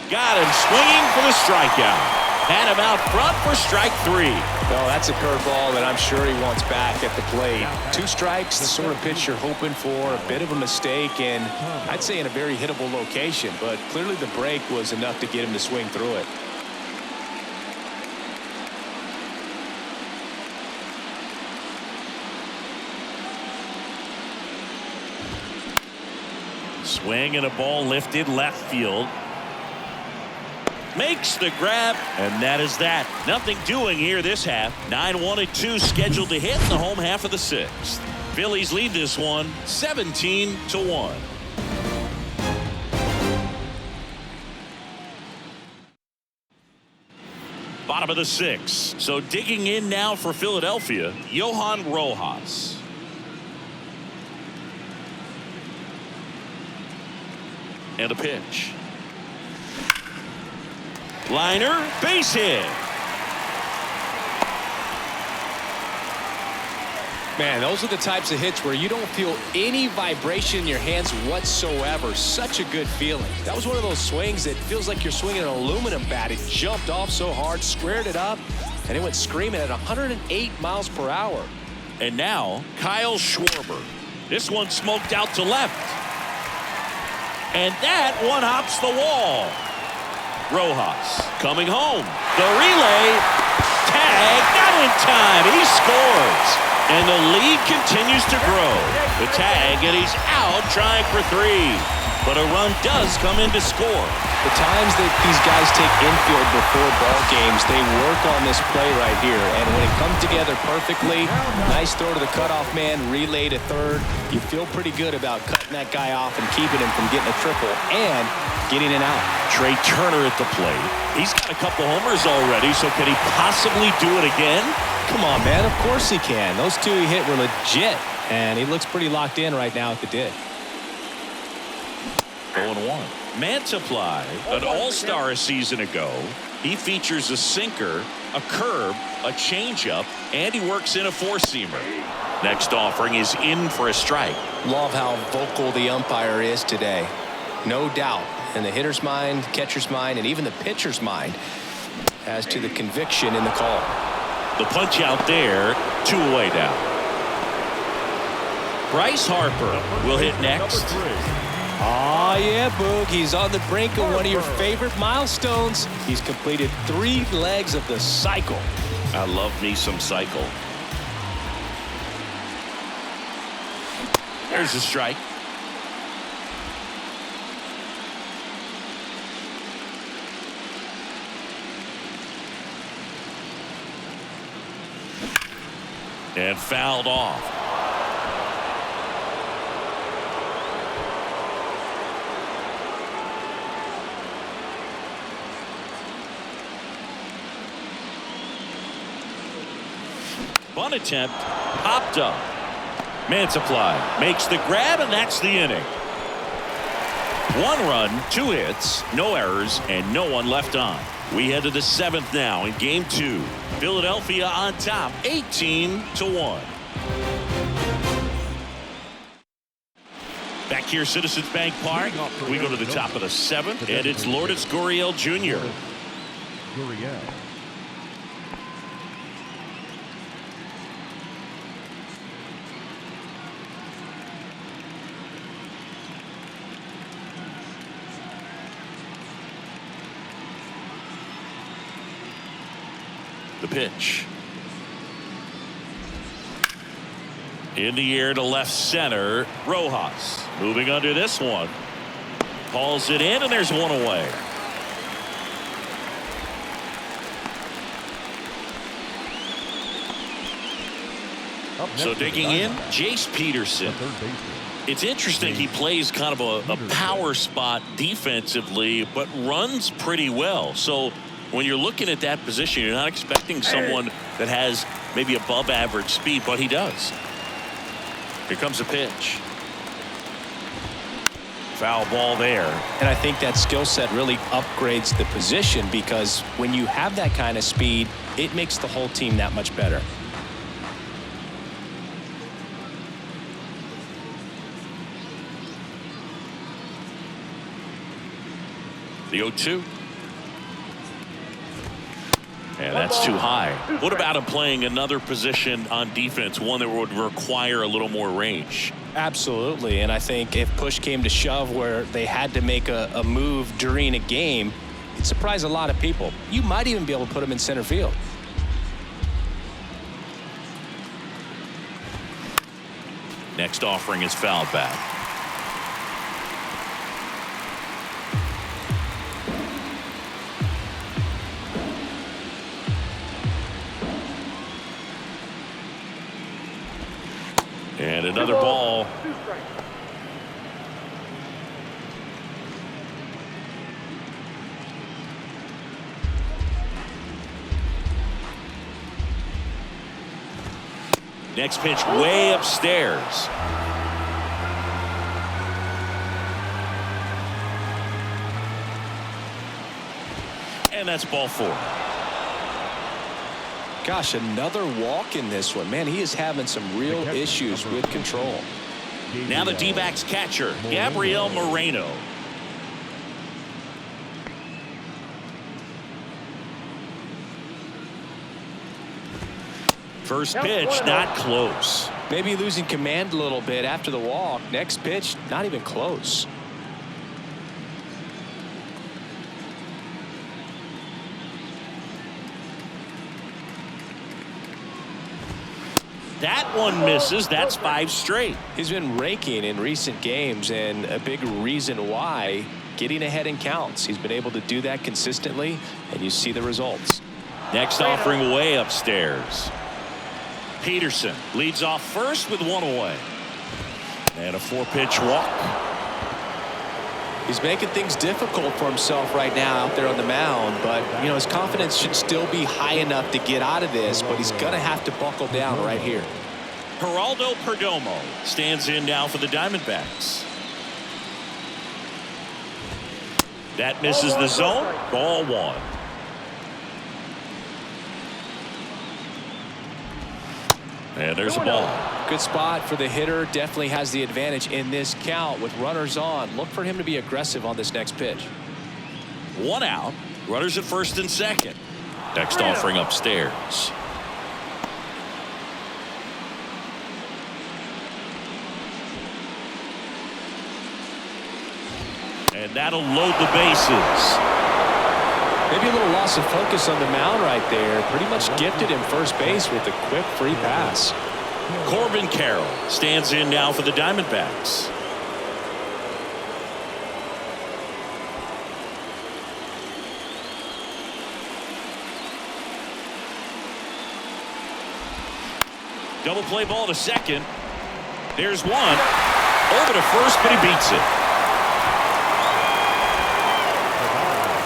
Got him swinging for the strikeout. Had him out front for strike 3. Well, that's a curveball that I'm sure he wants back at the plate. 2 strikes, the sort of pitch you're hoping for. A bit of a mistake, and I'd say in a very hittable location, but clearly the break was enough to get him to swing through it. Swing and a ball lifted left field. Makes the grab, and that is that. Nothing doing here this half. 9-1-2 scheduled to hit in the home half of the 6th. Phillies lead this one 17-1. Bottom of the 6th. So digging in now for Philadelphia, Johan Rojas. And a pitch. Liner, base hit. Man, those are the types of hits where you don't feel any vibration in your hands whatsoever. Such a good feeling. That was one of those swings that feels like you're swinging an aluminum bat. It jumped off so hard, squared it up, and it went screaming at 108 miles per hour. And now, Kyle Schwarber. This one smoked out to left. And that one hops the wall. Rojas coming home. The relay. Tag. Not in time. He scores. And the lead continues to grow. The tag, and he's out trying for 3. But a run does come in to score. The times that these guys take infield before ball games, they work on this play right here. And when it comes together perfectly, nice throw to the cutoff man, relay to third. You feel pretty good about cutting that guy off and keeping him from getting a triple and getting it out. Trey Turner at the plate. He's got a couple homers already, so can he possibly do it again? Come on, man. Of course he can. Those 2 he hit were legit, and he looks pretty locked in right now at the dig. 0-1. Mantiply, an all-star a season ago. He features a sinker, a curve, a changeup, and he works in a 4-seamer. Next offering is in for a strike. Love how vocal the umpire is today. No doubt. In the hitter's mind, catcher's mind, and even the pitcher's mind as to the conviction in the call. The punch out there, 2 away now. Bryce Harper will hit next. Oh, yeah, Boog. He's on the brink of one of your favorite milestones. He's completed 3 legs of the cycle. I love me some cycle. There's a strike. And fouled off. Bunt attempt popped up. Mantiply makes the grab, and that's the inning. 1 run, 2 hits, no errors, and no one left on. We head to the 7th now in game 2. Philadelphia on top, 18-1. Back here, Citizens Bank Park. We go to the top of the 7th, and it's Lourdes Gurriel Jr. Gurriel. The pitch. In the air to left center. Rojas moving under this one. Calls it in, and there's 1 away. So digging in, Jace Peterson. It's interesting, he plays kind of a power spot defensively, but runs pretty well. So when you're looking at that position, you're not expecting someone that has maybe above average speed, but he does. Here comes a pitch. Foul ball there. And I think that skill set really upgrades the position, because when you have that kind of speed, it makes the whole team that much better. The 0-2. And that's too high. What about him playing another position on defense, one that would require a little more range? Absolutely. And I think if push came to shove where they had to make a move during a game, it'd surprise a lot of people. You might even be able to put him in center field. Next offering is fouled back. And another ball. Next pitch way upstairs. And that's ball 4. Gosh, another walk in this one. Man, he is having some real issues with control. Now the D-backs catcher, Gabriel Moreno. First pitch, not close. Maybe losing command a little bit after the walk. Next pitch, not even close. That one misses. That's 5 straight. He's been raking in recent games, and a big reason why, getting ahead in counts. He's been able to do that consistently, and you see the results. Next offering way upstairs. Peterson leads off first with 1 away. And a 4-pitch walk. He's making things difficult for himself right now out there on the mound, but you know, his confidence should still be high enough to get out of this, but he's gonna have to buckle down right here. Geraldo Perdomo stands in now for the Diamondbacks. That misses the zone. Ball 1. And there's a ball. Good spot for the hitter. Definitely has the advantage in this count with runners on. Look for him to be aggressive on this next pitch. 1 out. Runners at first and second. Next offering upstairs. And that'll load the bases. Maybe a little loss of focus on the mound right there. Pretty much gifted him first base with a quick free pass. Corbin Carroll stands in now for the Diamondbacks. Double play ball to second. There's one. Over to first, but he beats it.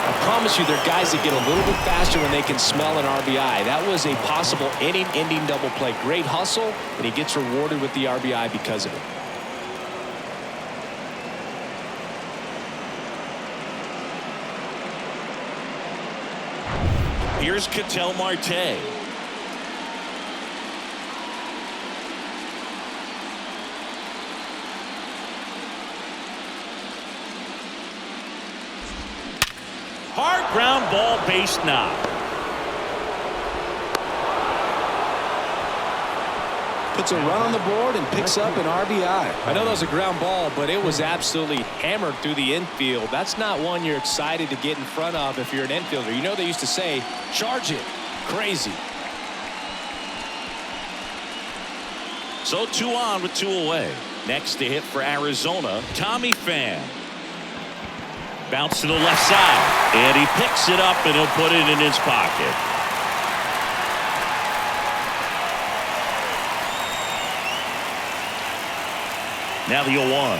I promise you, there are guys that get a little bit faster when they can smell an RBI. That was a possible inning-ending double play. Great hustle, and he gets rewarded with the RBI because of it. Here's Ketel Marte. Hard ground ball, base knock. Puts a run on the board and picks up an RBI. I know that was a ground ball, but it was absolutely hammered through the infield. That's not one you're excited to get in front of if you're an infielder. You know they used to say, charge it. Crazy. So 2 on with 2 away. Next to hit for Arizona, Tommy Pham. Bounce to the left side, and he picks it up, and he'll put it in his pocket. Now the 0-1.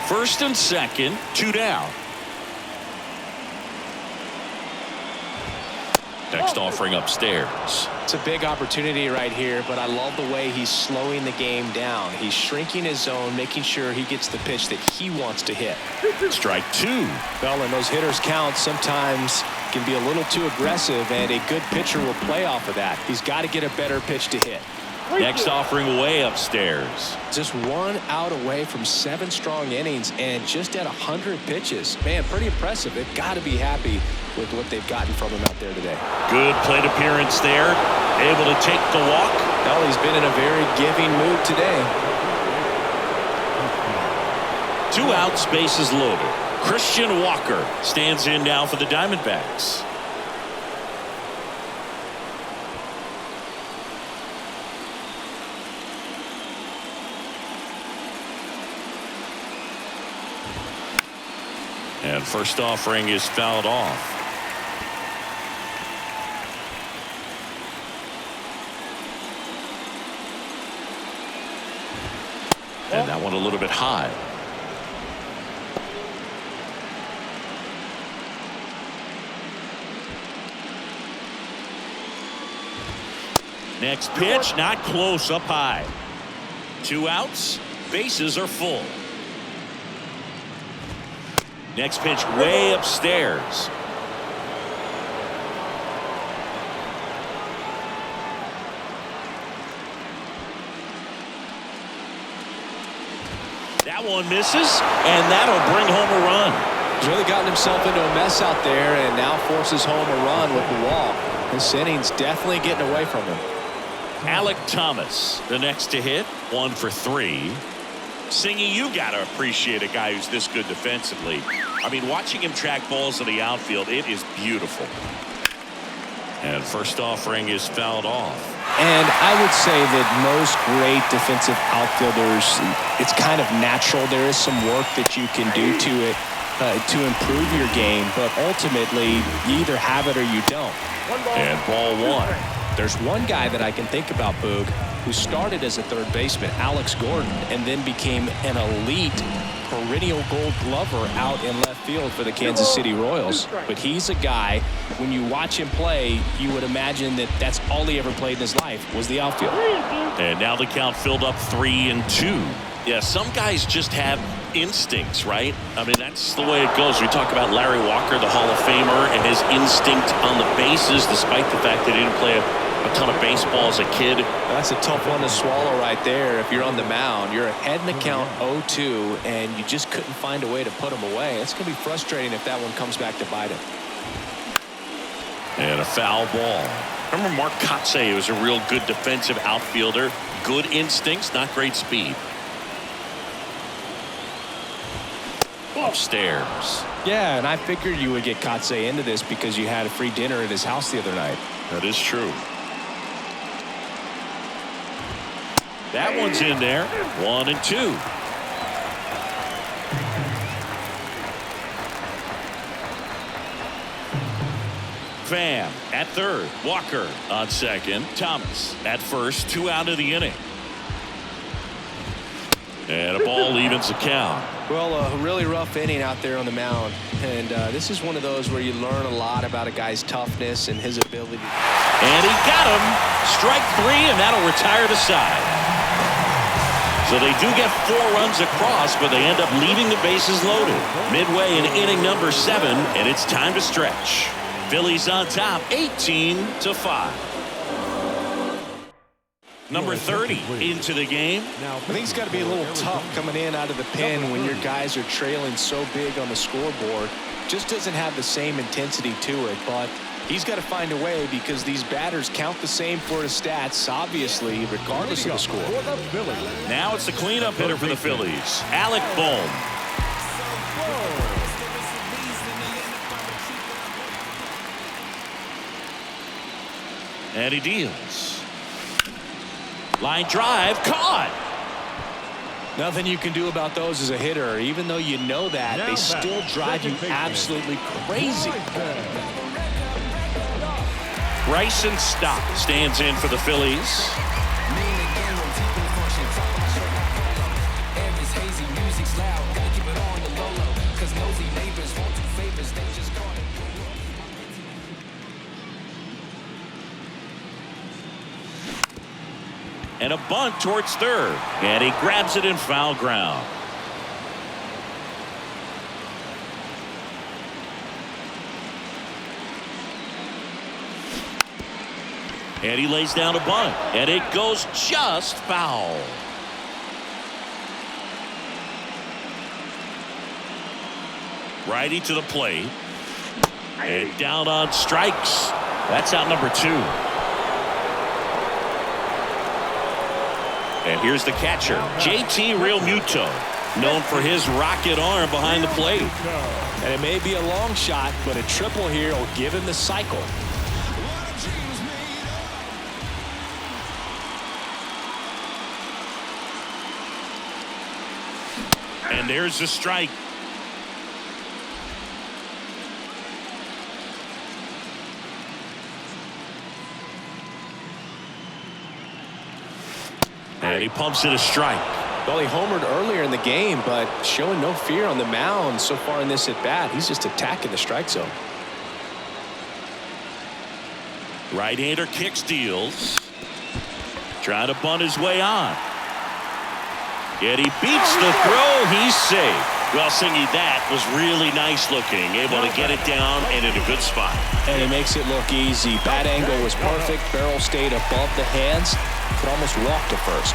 First and second, 2 down. Next offering upstairs. It's a big opportunity right here, but I love the way he's slowing the game down. He's shrinking his zone, making sure he gets the pitch that he wants to hit. Strike 2. Well, and those hitters count sometimes can be a little too aggressive, and a good pitcher will play off of that. He's got to get a better pitch to hit. Next offering way upstairs. Just 1 out away from 7 strong innings and just at 100 pitches. Man, pretty impressive. They've got to be happy with what they've gotten from him out there today. Good plate appearance there. Able to take the walk. Well, he's been in a very giving mood today. 2 outs, bases loaded. Christian Walker stands in now for the Diamondbacks. And first offering is fouled off. And that one a little bit high. Next pitch, not close, up high. 2 outs, bases are full. Next pitch way upstairs. That one misses, and that'll bring home a run. He's really gotten himself into a mess out there and now forces home a run with the walk. This inning's definitely getting away from him. Alec Thomas, the next to hit, 1 for 3. Singy, you got to appreciate a guy who's this good defensively. I mean, watching him track balls in the outfield, it is beautiful. And first offering is fouled off. And I would say that most great defensive outfielders, it's kind of natural. There is some work that you can do to it to improve your game, but ultimately you either have it or you don't. And ball one. There's one guy that I can think about, Boog, who started as a third baseman, Alex Gordon, and then became an elite perennial gold glover out in left field for the Kansas City Royals. But he's a guy, when you watch him play, you would imagine that that's all he ever played in his life was the outfield. And now the count filled up 3-2. Yeah, some guys just have instincts, right? I mean, that's the way it goes. We talk about Larry Walker, the Hall of Famer, and his instinct on the bases, despite the fact that he didn't play a ton of baseball as a kid. That's a tough one to swallow right there. If you're on the mound, you're ahead in the count 0-2, and you just couldn't find a way to put him away. It's going to be frustrating if that one comes back to bite him. And a foul ball. Remember Mark Kotsay was a real good defensive outfielder. Good instincts, not great speed. Upstairs. Yeah, and I figured you would get Kotsay into this because you had a free dinner at his house the other night. That is true. That one's in there. 1-2. Pham at third. Walker on second. Thomas at first. 2 out of the inning. And a ball evens the count. Well, a really rough inning out there on the mound. And this is one of those where you learn a lot about a guy's toughness and his ability. And he got him. Strike 3, and that'll retire the side. So they do get 4 runs across, but they end up leaving the bases loaded. Midway in inning number 7, and it's time to stretch. Phillies on top, 18-5. Number 30 into the game. I think it's got to be a little tough coming in out of the pen when your guys are trailing so big on the scoreboard. Just doesn't have the same intensity to it, but he's got to find a way because these batters count the same for his stats, obviously, regardless of the score. Now it's the cleanup hitter for the Phillies, Alec Bohm. And he deals. Line drive, caught. Nothing you can do about those as a hitter. Even though you know that, they still drive you absolutely crazy. Bryson Stott stands in for the Phillies. And a bunt towards third. And he grabs it in foul ground. And he lays down a bunt. And it goes just foul. Righty to the plate. And down on strikes. That's out number 2. And here's the catcher, JT Realmuto, known for his rocket arm behind the plate. And it may be a long shot, but a triple here will give him the cycle. And there's the strike. And he pumps it a strike. Well, he homered earlier in the game, but showing no fear on the mound so far in this at-bat. He's just attacking the strike zone. Right-hander kick steals. Trying to bunt his way on. Yet he beats the throw. He's safe. Well, Singy, that was really nice looking. Able to get it down and in a good spot. And it makes it look easy. Bat angle was perfect. Barrel stayed above the hands. Could almost walk to first.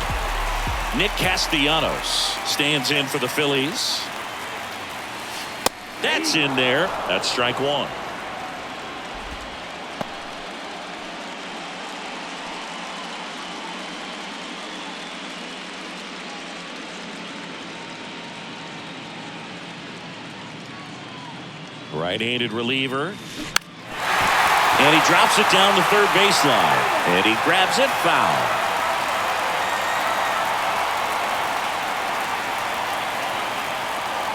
Nick Castellanos stands in for the Phillies. That's in there. That's strike 1. Right-handed reliever. And he drops it down the third baseline. And he grabs it, foul.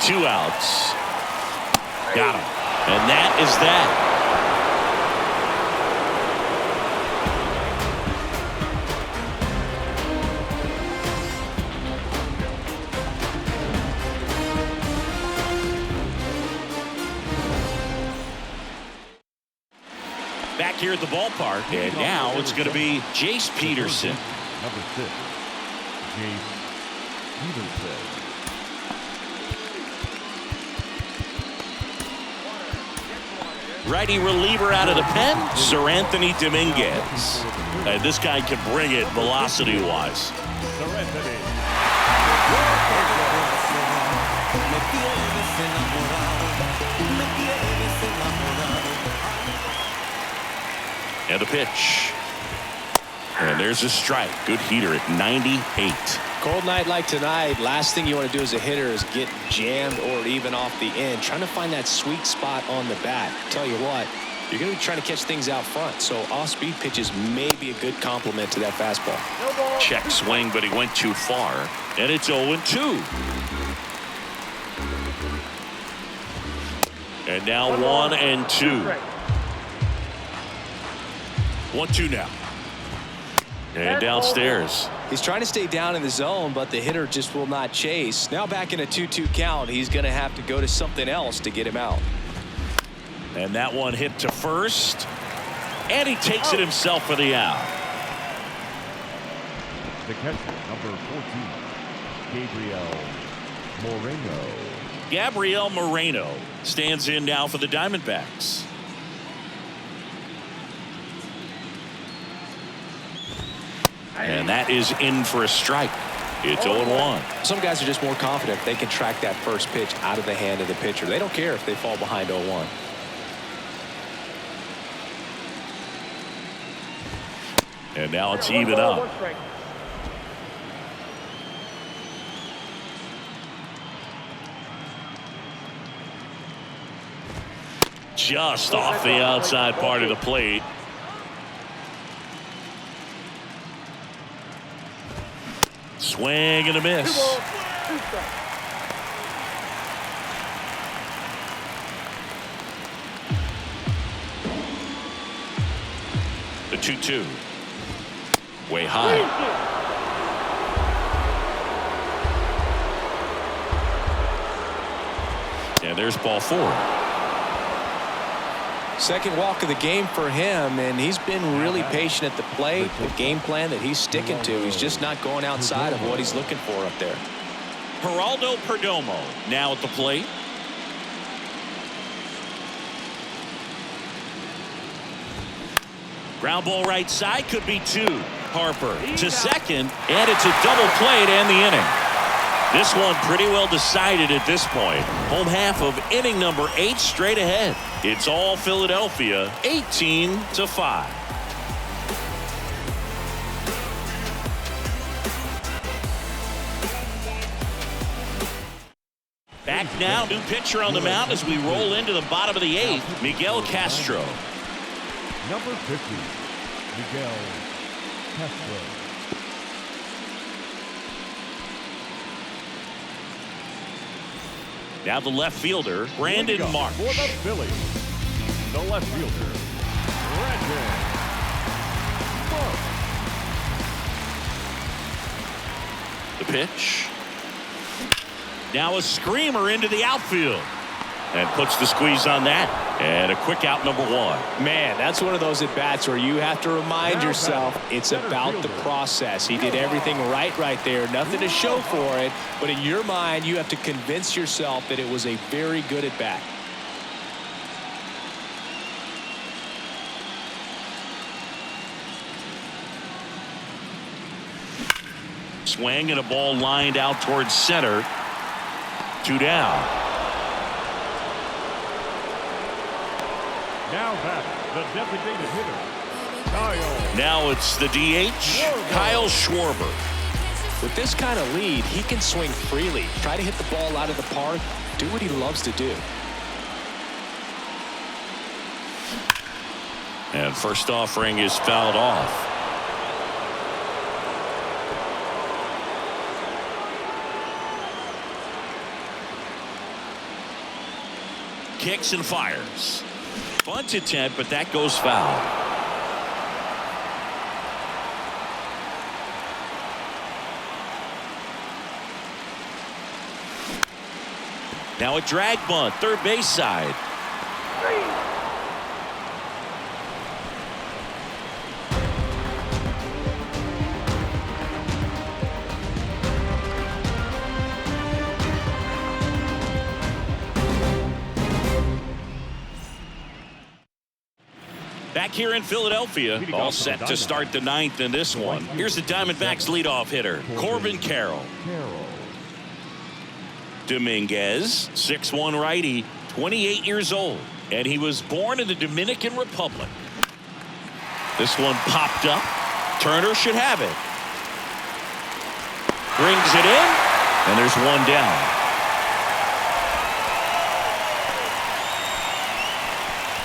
Two outs. Got him. And that is that. Back here at the ballpark, and now it's going to be Jace Peterson. Number 6, Jace Peterson. Righty reliever out of the pen, Sir Anthony Dominguez. And this guy can bring it velocity-wise. And the pitch. And there's a strike. Good heater at 98. Cold night like tonight, last thing you want to do as a hitter is get jammed or even off the end. Trying to find that sweet spot on the bat. Tell you what, you're going to be trying to catch things out front. So off-speed pitches may be a good complement to that fastball. Check swing, but he went too far. And it's 0-2. And now 1-2. 1-2 now. And downstairs. He's trying to stay down in the zone, but the hitter just will not chase. Now back in a 2-2 count, he's going to have to go to something else to get him out. And that one hit to first. And he takes it himself for the out. The catcher, number 14, Gabriel Moreno stands in now for the Diamondbacks. And that is in for a strike. It's 0-1. Some guys are just more confident if they can track that first pitch out of the hand of the pitcher. They don't care if they fall behind 0-1. And now it's even up. Just off the outside part of the plate. Swing and a miss. The 2-2. Way high. And there's ball 4. Second walk of the game for him, and he's been really patient at the plate. The game plan that he's sticking to, he's just not going outside of what he's looking for up there. Geraldo Perdomo now at the plate. Ground ball right side, could be 2. Harper to second, and it's a double play to end the inning. This one pretty well decided at this point. Home half of inning number 8 straight ahead. It's all Philadelphia, 18-5. Back now, new pitcher on the mound as we roll into the bottom of the 8th, Miguel Castro. Number 50, Miguel Castro. Now the left fielder, Brandon Marsh. For the Phillies, the left fielder, Brandon Marsh. The pitch. Now a screamer into the outfield. And puts the squeeze on that. And a quick out, number 1. Man, that's one of those at-bats where you have to remind yourself it's about the process. He did everything right there. Nothing to show for it. But in your mind, you have to convince yourself that it was a very good at-bat. Swing and a ball lined out towards center. 2 down. Now back, the designated hitter, Kyle. Now it's the DH, Kyle Schwarber. With this kind of lead, he can swing freely. Try to hit the ball out of the park. Do what he loves to do. And first offering is fouled off. Kicks and fires. Bunt attempt, but that goes foul. Now a drag bunt, third base side. Back here in Philadelphia, all set to start the ninth in this one. Here's the Diamondbacks leadoff hitter, Corbin Carroll. Dominguez, 6'1" righty, 28 years old, and he was born in the Dominican Republic. This one popped up. Turner should have it. Brings it in, and there's one down.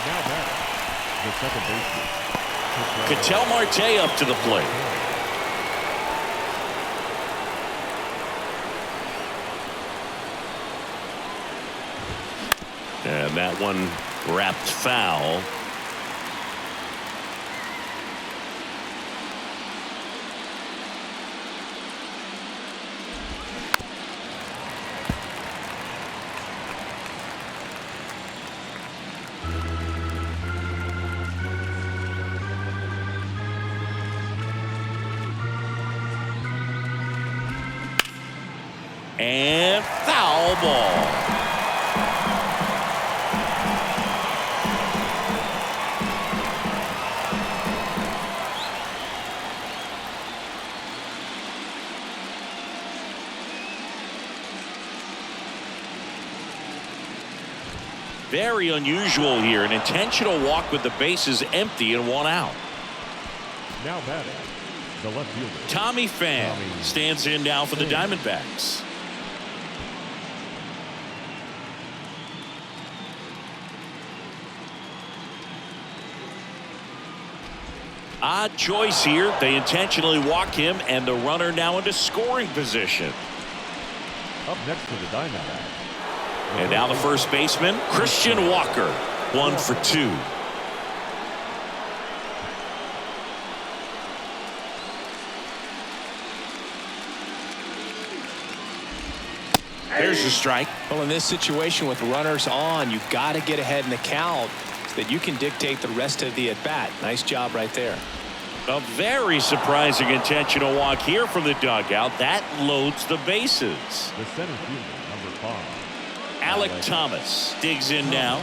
Now batting, the second baseman. Ketel Marte up to the plate. And that one wrapped foul. And foul ball. Very unusual here. An intentional walk with the bases empty and one out. Now batting, the left fielder. Tommy Pham stands in now for the Diamondbacks. Odd choice here. They intentionally walk him, and the runner now into scoring position. Up next for the Diamondbacks. And now the first baseman, Christian Walker, 1 for 2. There's the strike. Well, in this situation with runners on, you've got to get ahead in the count so that you can dictate the rest of the at-bat. Nice job right there. A very surprising intentional walk here from the dugout. That loads the bases. The center fielder, number 5. Alec Thomas digs in now.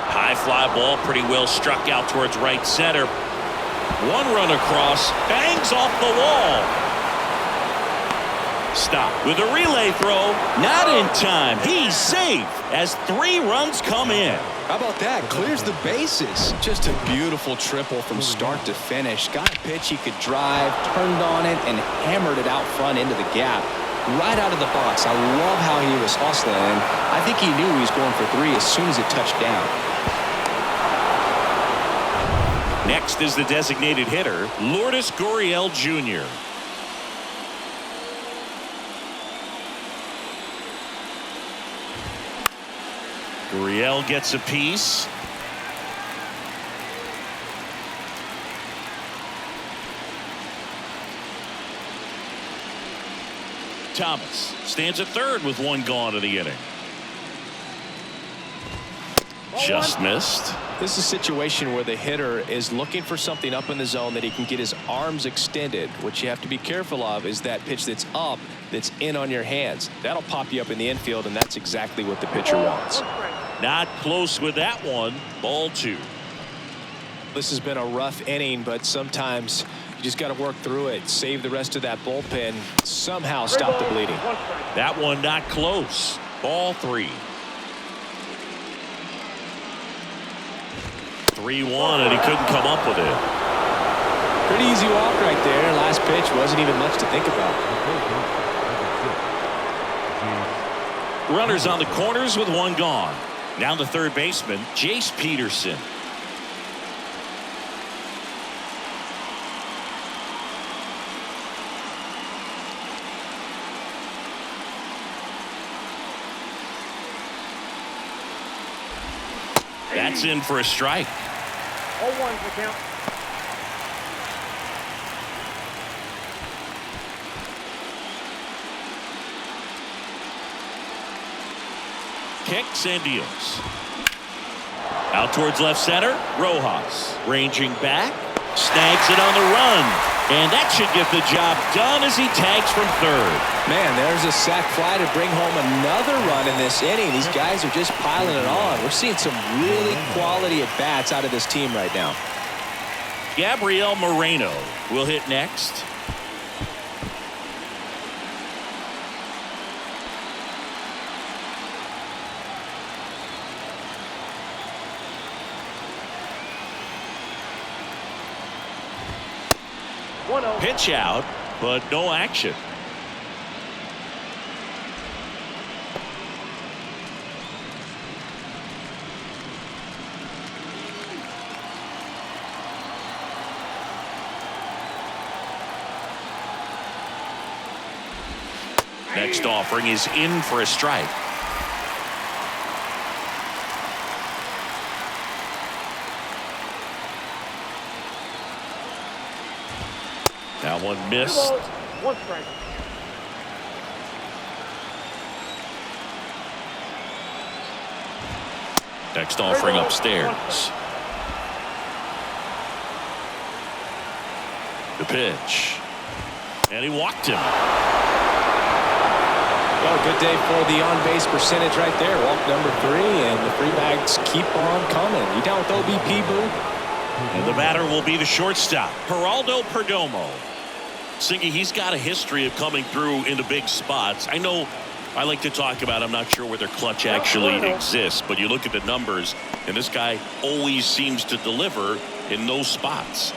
High fly ball, pretty well struck out towards right center. One run across, bangs off the wall. Stop with a relay throw. Not in time. He's safe as 3 runs come in. How about that? Clears the bases. Just a beautiful triple from start to finish. Got a pitch he could drive, turned on it, and hammered it out front into the gap. Right out of the box. I love how he was hustling. I think he knew he was going for 3 as soon as it touched down. Next is the designated hitter, Lourdes Gurriel Jr. Gurriel gets a piece. Thomas stands at third with 1 gone in the inning. Just missed. This is a situation where the hitter is looking for something up in the zone that he can get his arms extended. What you have to be careful of is that pitch that's up, that's in on your hands. That'll pop you up in the infield, and that's exactly what the pitcher wants. Not close with that one. Ball 2. This has been a rough inning, but sometimes you just got to work through it. Save the rest of that bullpen. Somehow stop the bleeding. That one not close. Ball 3. 3-1, and he couldn't come up with it. Pretty easy walk right there. Last pitch wasn't even much to think about. Runners on the corners with one gone. Now the third baseman, Jace Peterson. That's in for a strike. 0-1's the count. Kicks and deals. Out towards left center. Rojas ranging back. Snags it on the run. And that should get the job done as he tags from third. Man, there's a sac fly to bring home another run in this inning. These guys are just piling it on. We're seeing some really quality at-bats out of this team right now. Gabriel Moreno will hit next. Pitch out, but no action. Next offering is in for a strike. That one missed. 1 strike. Next offering upstairs. The pitch. And he walked him. Well, good day for the on-base percentage right there. Walk number 3, and the free bags keep on coming. You down with OBP, Boo? And the batter will be the shortstop, Geraldo Perdomo. Singy, he's got a history of coming through into big spots. I know I like to talk about, I'm not sure whether clutch actually exists, but you look at the numbers, and this guy always seems to deliver in those spots.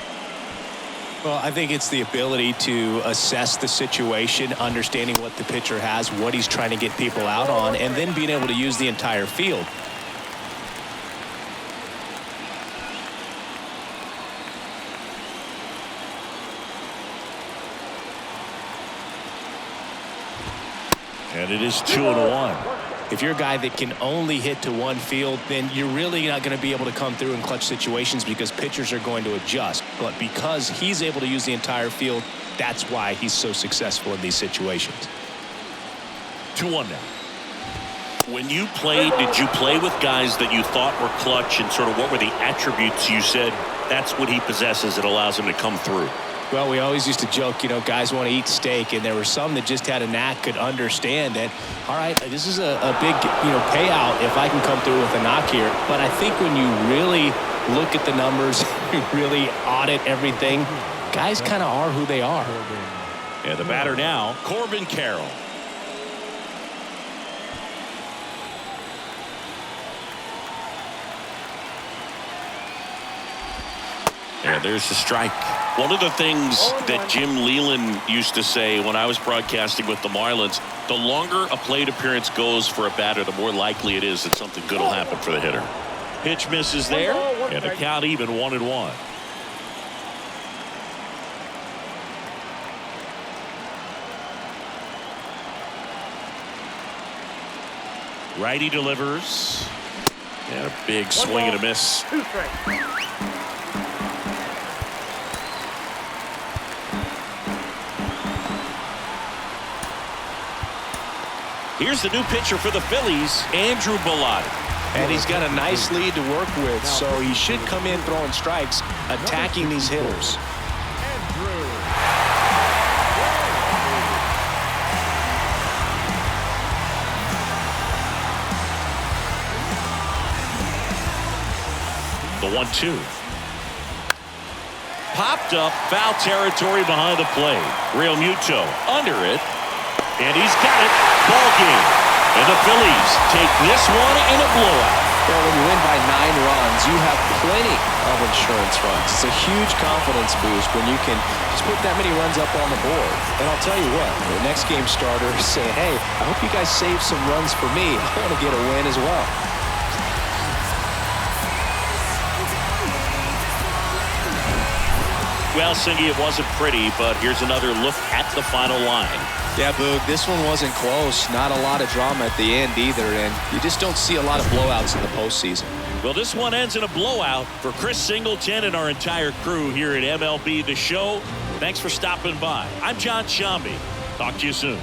Well, I think it's the ability to assess the situation, understanding what the pitcher has, what he's trying to get people out on, and then being able to use the entire field. And it is 2-1. If you're a guy that can only hit to one field, then you're really not going to be able to come through in clutch situations because pitchers are going to adjust. But because he's able to use the entire field, that's why he's so successful in these situations. 2-1 now. When you played, did you play with guys that you thought were clutch, and sort of what were the attributes you said that's what he possesses that allows him to come through? Well, we always used to joke, you know, guys want to eat steak, and there were some that just had a knack, could understand that, all right, this is a big, payout if I can come through with a knock here. But I think when you really look at the numbers, you really audit everything, guys kind of are who they are. And the batter now, Corbin Carroll. And there's the strike. One of the things that Jim Leland used to say when I was broadcasting with the Marlins, the longer a plate appearance goes for a batter, the more likely it is that something good will happen for the hitter. Pitch misses there, and the count even 1-1. Righty delivers. And a big swing and a miss. 2 strikes. Here's the new pitcher for the Phillies, Andrew Bellotti. And he's got a nice lead to work with, so he should come in throwing strikes, attacking these hitters. The 1-2. Popped up, foul territory behind the plate. Real Muto under it. And he's got it. Ball game. And the Phillies take this one in a blowout. Well, when you win by 9 runs, you have plenty of insurance runs. It's a huge confidence boost when you can just put that many runs up on the board. And I'll tell you what, the next game starter say, hey, I hope you guys save some runs for me. I want to get a win as well. Well, Singy, it wasn't pretty, but here's another look at the final line. Yeah, Boog, this one wasn't close. Not a lot of drama at the end either, and you just don't see a lot of blowouts in the postseason. Well, this one ends in a blowout for Chris Singleton and our entire crew here at MLB The Show. Thanks for stopping by. I'm John Shambi. Talk to you soon.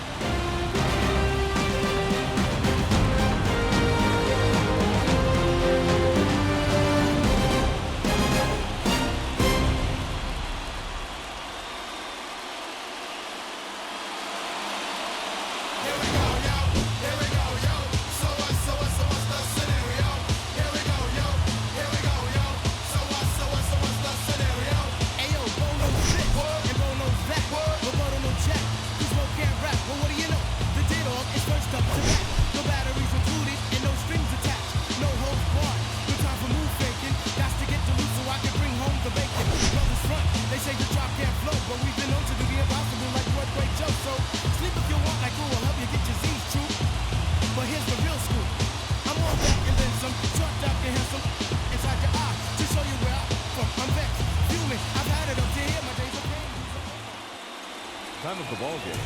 Time of the ball game,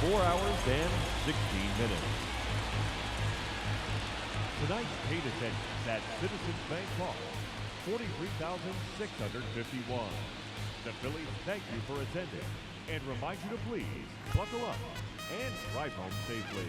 4 hours and 16 minutes. Tonight, paid attendance at Citizens Bank Park, 43,651. The Phillies thank you for attending and remind you to please buckle up and drive home safely.